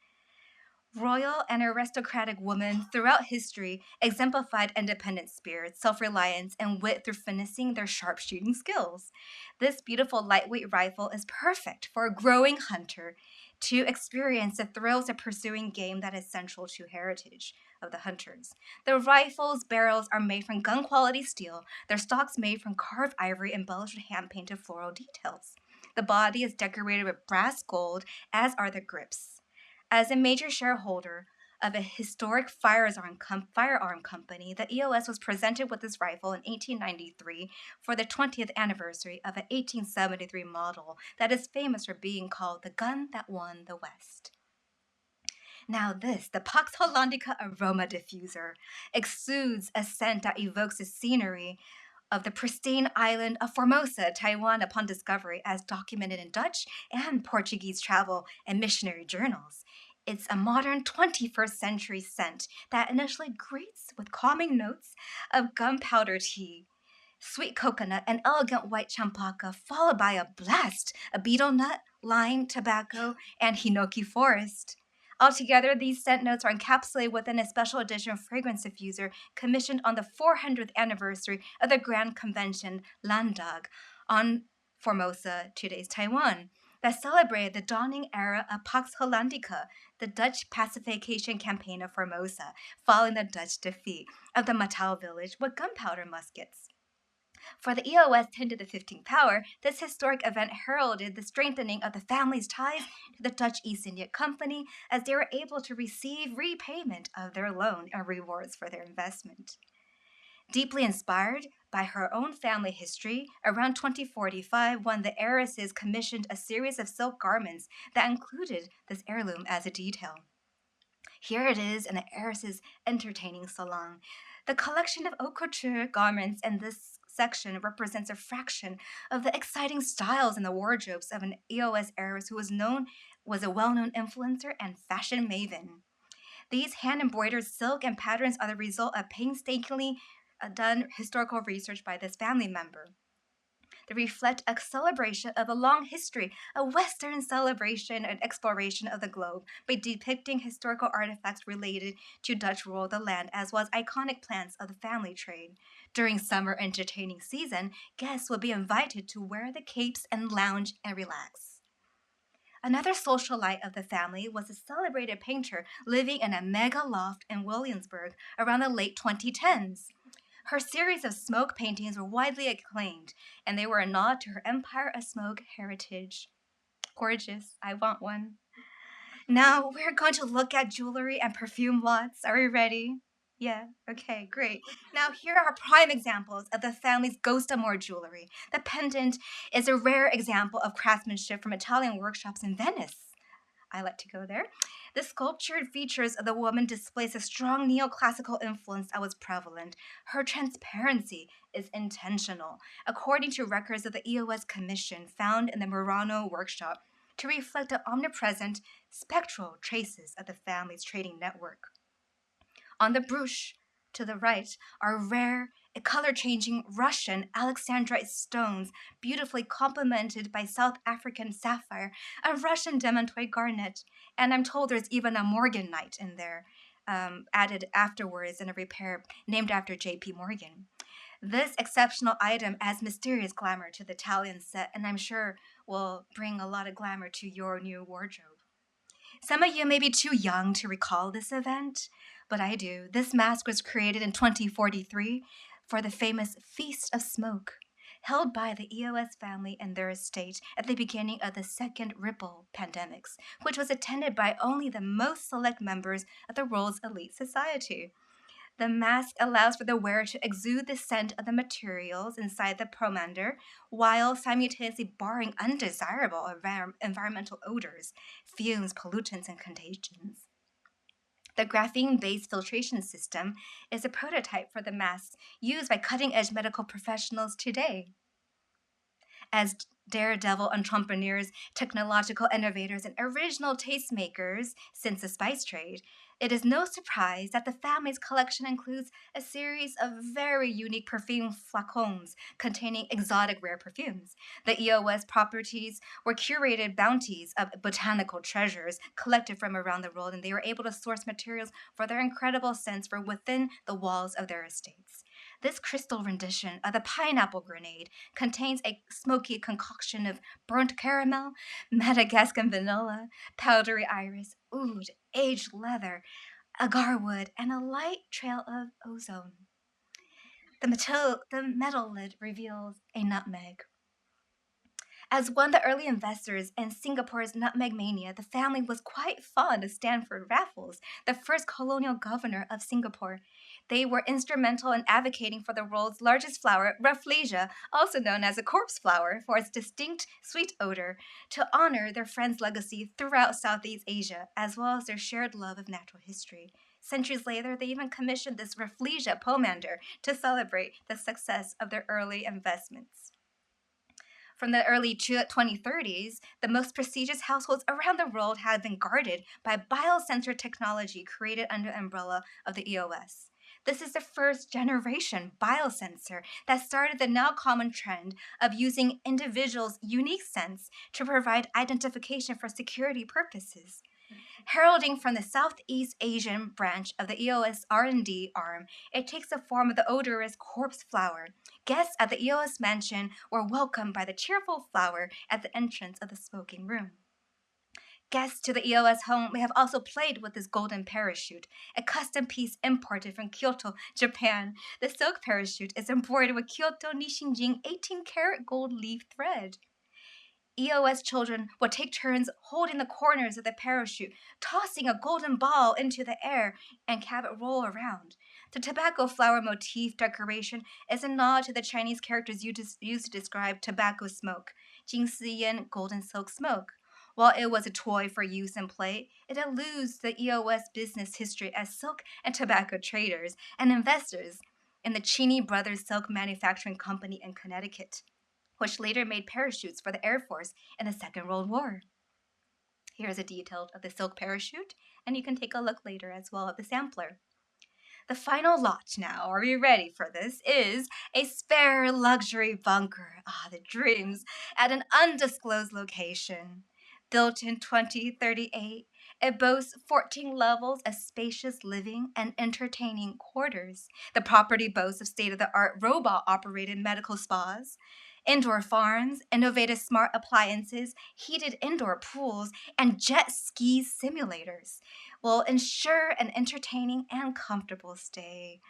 [SPEAKER 2] Royal and aristocratic women throughout history exemplified independent spirit, self-reliance, and wit through finessing their sharpshooting skills. This beautiful lightweight rifle is perfect for a growing hunter to experience the thrills of pursuing game that is central to heritage of the hunters. The rifle's barrels are made from gun-quality steel, their stocks made from carved ivory embellished with hand-painted floral details. The body is decorated with brass gold, as are the grips. As a major shareholder of a historic firearm company, the EOS was presented with this rifle in 1893 for the 20th anniversary of an 1873 model that is famous for being called the gun that won the West. Now this, the Pax Hollandica aroma diffuser, exudes a scent that evokes the scenery of the pristine island of Formosa, Taiwan, upon discovery, as documented in Dutch and Portuguese travel and missionary journals. It's a modern 21st century scent that initially greets with calming notes of gunpowder tea, sweet coconut, and elegant white champaca, followed by a blast of betel nut, lime, tobacco, and hinoki forest. Altogether, these scent notes are encapsulated within a special edition fragrance diffuser commissioned on the 400th anniversary of the Grand Convention Landtag on Formosa, today's Taiwan. that celebrated the dawning era of Pax Hollandica, the Dutch pacification campaign of Formosa, following the Dutch defeat of the Matau village with gunpowder muskets. For the EOS 10 to the 15th power, this historic event heralded the strengthening of the family's ties to the Dutch East India Company as they were able to receive repayment of their loan and rewards for their investment. Deeply inspired by her own family history, around 2045, one of the heiresses commissioned a series of silk garments that included this heirloom as a detail. Here it is in the heiress's entertaining salon. The collection of haute couture garments in this section represents a fraction of the exciting styles in the wardrobes of an EOS heiress who was a well-known influencer and fashion maven. These hand-embroidered silk and patterns are the result of painstakingly done historical research by this family member. They reflect a celebration of a long history, a Western celebration and exploration of the globe by depicting historical artifacts related to Dutch rule of the land, as well as iconic plants of the family trade. During summer entertaining season, guests will be invited to wear the capes and lounge and relax. Another socialite of the family was a celebrated painter living in a mega loft in Williamsburg around the late 2010s. Her series of smoke paintings were widely acclaimed, and they were a nod to her Empire of Smoke heritage. Gorgeous. I want one. Now we're going to look at jewelry and perfume lots. Are we ready? Yeah, okay, great. Now, here are prime examples of the family's Ghost Amore jewelry. The pendant is a rare example of craftsmanship from Italian workshops in Venice. I like to go there. The sculptured features of the woman displays a strong neoclassical influence that was prevalent. Her transparency is intentional, according to records of the EOS Commission found in the Murano workshop, to reflect the omnipresent spectral traces of the family's trading network. On the brooch to the right are rare, color-changing Russian Alexandrite stones, beautifully complemented by South African sapphire, a Russian demantoid garnet, and I'm told there's even a morganite in there, added afterwards in a repair named after J.P. Morgan. This exceptional item adds mysterious glamour to the Italian set, and I'm sure will bring a lot of glamour to your new wardrobe. Some of you may be too young to recall this event, but I do. This mask was created in 2043 for the famous Feast of Smoke, held by the EOS family and their estate at the beginning of the second Ripple pandemics, which was attended by only the most select members of the world's elite society. The mask allows for the wearer to exude the scent of the materials inside the pomander while simultaneously barring undesirable environmental odors, fumes, pollutants, and contagions. The graphene-based filtration system is a prototype for the masks used by cutting-edge medical professionals today. As daredevil entrepreneurs, technological innovators, and original tastemakers since the spice trade, it is no surprise that the family's collection includes a series of very unique perfume flacons containing exotic rare perfumes. The EOS properties were curated bounties of botanical treasures collected from around the world, and they were able to source materials for their incredible scents from within the walls of their estates. This crystal rendition of the pineapple grenade contains a smoky concoction of burnt caramel, Madagascar vanilla, powdery iris, oud, aged leather, agarwood, and a light trail of ozone. The metal lid reveals a nutmeg. As one of the early investors in Singapore's nutmeg mania, the family was quite fond of Stanford Raffles, the first colonial governor of Singapore. They were instrumental in advocating for the world's largest flower, Rafflesia, also known as a corpse flower, for its distinct sweet odor, to honor their friend's legacy throughout Southeast Asia, as well as their shared love of natural history. Centuries later, they even commissioned this Rafflesia pomander to celebrate the success of their early investments. From the early 2030s, the most prestigious households around the world have been guarded by biosensor technology created under the umbrella of the EOS. This is the first generation biosensor that started the now common trend of using individuals' unique scents to provide identification for security purposes. Heralding from the Southeast Asian branch of the EOS R&D arm, it takes the form of the odorous corpse flower. Guests at the EOS mansion were welcomed by the cheerful flower at the entrance of the smoking room. Guests to the EOS home may have also played with this golden parachute, a custom piece imported from Kyoto, Japan. The silk parachute is embroidered with Kyoto Nishinjin 18-karat gold leaf thread. EOS children would take turns holding the corners of the parachute, tossing a golden ball into the air and have it roll around. The tobacco flower motif decoration is a nod to the Chinese characters used to describe tobacco smoke, Jingsiyan golden silk smoke. While it was a toy for use and play, it alludes to the EOS business history as silk and tobacco traders and investors in the Cheney Brothers Silk Manufacturing Company in Connecticut, which later made parachutes for the Air Force in the Second World War. Here's a detail of the silk parachute, and you can take a look later as well at the sampler. The final lot now, are we ready for this, is a spare luxury bunker, the dreams, at an undisclosed location. Built in 2038, it boasts 14 levels of spacious living and entertaining quarters. The property boasts of state-of-the-art robot-operated medical spas, indoor farms, innovative smart appliances, heated indoor pools, and jet ski simulators will ensure an entertaining and comfortable stay.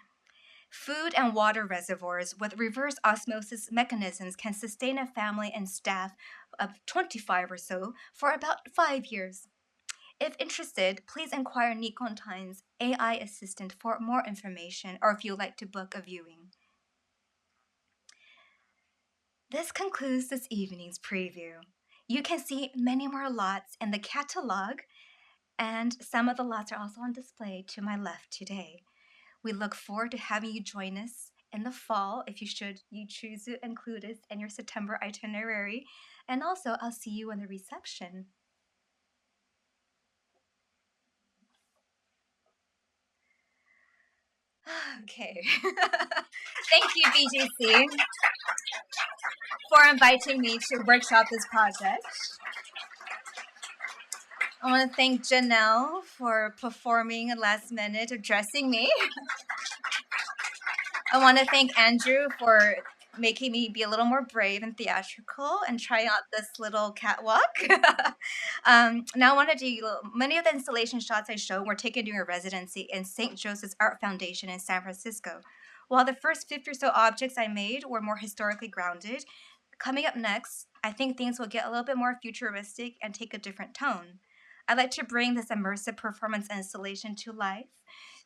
[SPEAKER 2] Food and water reservoirs with reverse osmosis mechanisms can sustain a family and staff of 25 or so for about 5 years. If interested, please inquire Nikon Time's AI assistant for more information or if you'd like to book a viewing. This concludes this evening's preview. You can see many more lots in the catalog, and some of the lots are also on display to my left today. We look forward to having you join us in the fall if you choose to include us in your September itinerary. And also, I'll see you in the reception. Okay. Thank you, BGC, for inviting me to workshop this project. I want to thank Janelle for performing last minute, dressing me. I want to thank Andrew for making me be a little more brave and theatrical and try out this little catwalk. Now I want to do many of the installation shots I showed were taken during a residency in St. Joseph's Art Foundation in San Francisco. While the first 50 or so objects I made were more historically grounded, coming up next, I think things will get a little bit more futuristic and take a different tone. I'd like to bring this immersive performance installation to life.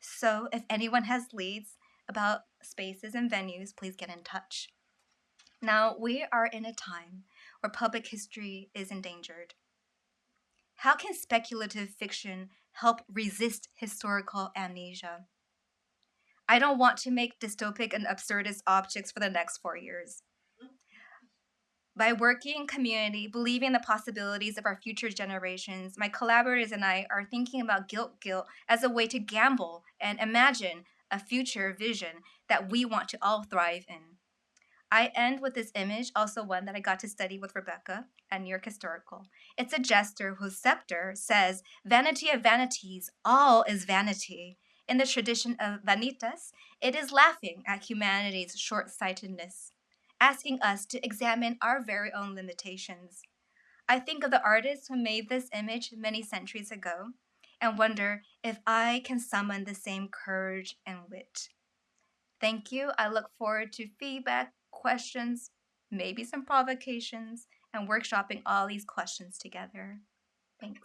[SPEAKER 2] So if anyone has leads about spaces and venues, please get in touch. Now, we are in a time where public history is endangered. How can speculative fiction help resist historical amnesia? I don't want to make dystopic and absurdist objects for the next 4 years. By working in community, believing the possibilities of our future generations, my collaborators and I are thinking about guilt as a way to gamble and imagine a future vision that we want to all thrive in. I end with this image, also one that I got to study with Rebecca at New York Historical. It's a jester whose scepter says, "Vanity of vanities, all is vanity." In the tradition of Vanitas, it is laughing at humanity's short-sightedness, asking us to examine our very own limitations. I think of the artists who made this image many centuries ago and wonder if I can summon the same courage and wit. Thank you. I look forward to feedback, questions, maybe some provocations, and workshopping all these questions together. Thanks.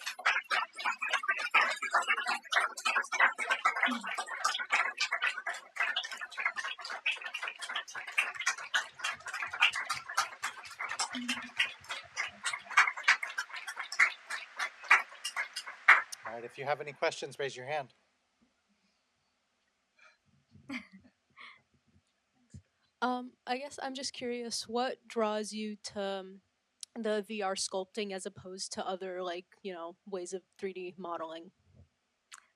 [SPEAKER 3] All right, if you have any questions, raise your hand.
[SPEAKER 4] I guess I'm just curious, what draws you to the VR sculpting as opposed to other, like, ways of 3D modeling?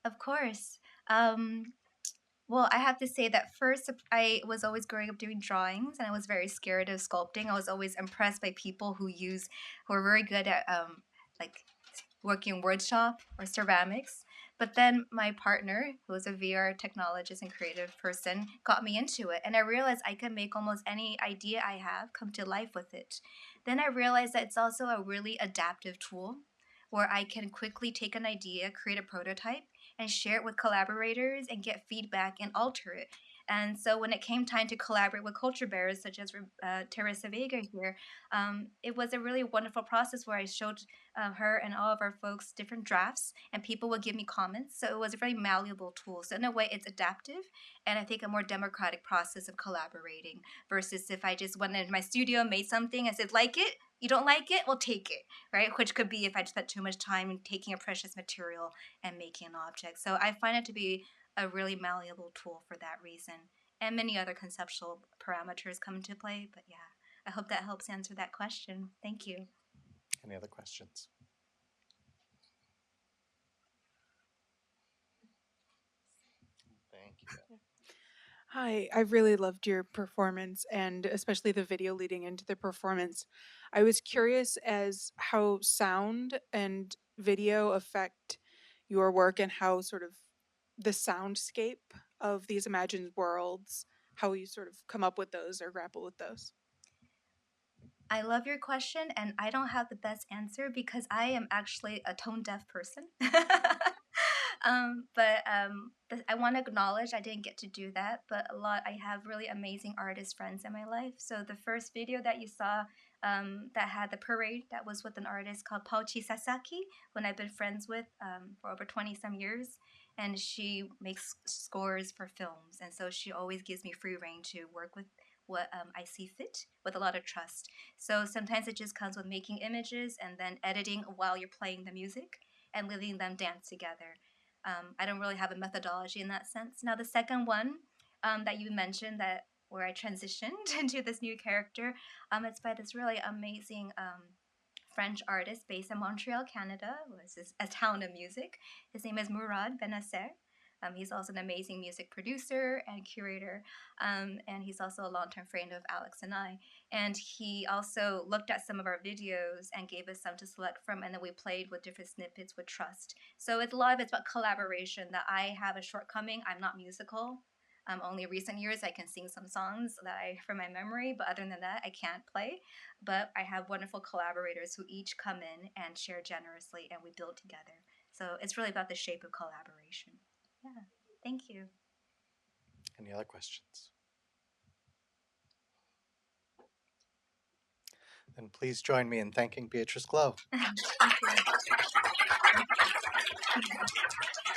[SPEAKER 2] Of course. Well, I have to say that first, I was always growing up doing drawings, and I was very scared of sculpting. I was always impressed by people who are very good at like working wood shop or ceramics. But then my partner, who is a VR technologist and creative person, got me into it. And I realized I can make almost any idea I have come to life with it. Then I realized that it's also a really adaptive tool where I can quickly take an idea, create a prototype, and share it with collaborators and get feedback and alter it. And so when it came time to collaborate with culture bearers such as Teresa Vega here, it was a really wonderful process where I showed her and all of our folks different drafts, and people would give me comments. So it was a very malleable tool. So in a way, it's adaptive, and I think a more democratic process of collaborating versus if I just went into my studio, made something, and said, like it, you don't like it, well, take it, right? Which could be if I spent too much time taking a precious material and making an object. So I find it to be a really malleable tool for that reason. And many other conceptual parameters come into play. But yeah, I hope that helps answer that question. Thank you.
[SPEAKER 3] Any other questions? Thank you.
[SPEAKER 5] Hi, I really loved your performance and especially the video leading into the performance. I was curious as how sound and video affect your work and how sort of the soundscape of these imagined worlds, how you sort of come up with those or grapple with those.
[SPEAKER 2] I love your question, and I don't have the best answer because I am actually a tone deaf person. But I want to acknowledge I didn't get to do that, but I have really amazing artist friends in my life. So the first video that you saw that had the parade, that was with an artist called Pauchi Sasaki, when I've been friends with for over 20 some years. And she makes scores for films. And so she always gives me free reign to work with what I see fit with a lot of trust. So sometimes it just comes with making images and then editing while you're playing the music and letting them dance together. I don't really have a methodology in that sense. Now, the second one that you mentioned, that where I transitioned into this new character, it's by this really amazing French artist based in Montreal, Canada, who is a town of music. His name is Mourad Benasser. He's also an amazing music producer and curator, and he's also a long-term friend of Alex and I. And he also looked at some of our videos and gave us some to select from, and then we played with different snippets with trust. So it's a lot of it's about collaboration. That I have a shortcoming. I'm not musical. Only recent years I can sing some songs that I from my memory, but other than that, I can't play. But I have wonderful collaborators who each come in and share generously, and we build together. So it's really about the shape of collaboration. Yeah, thank you.
[SPEAKER 3] Any other questions? Then please join me in thanking Beatrice Glow.
[SPEAKER 2] Thank you.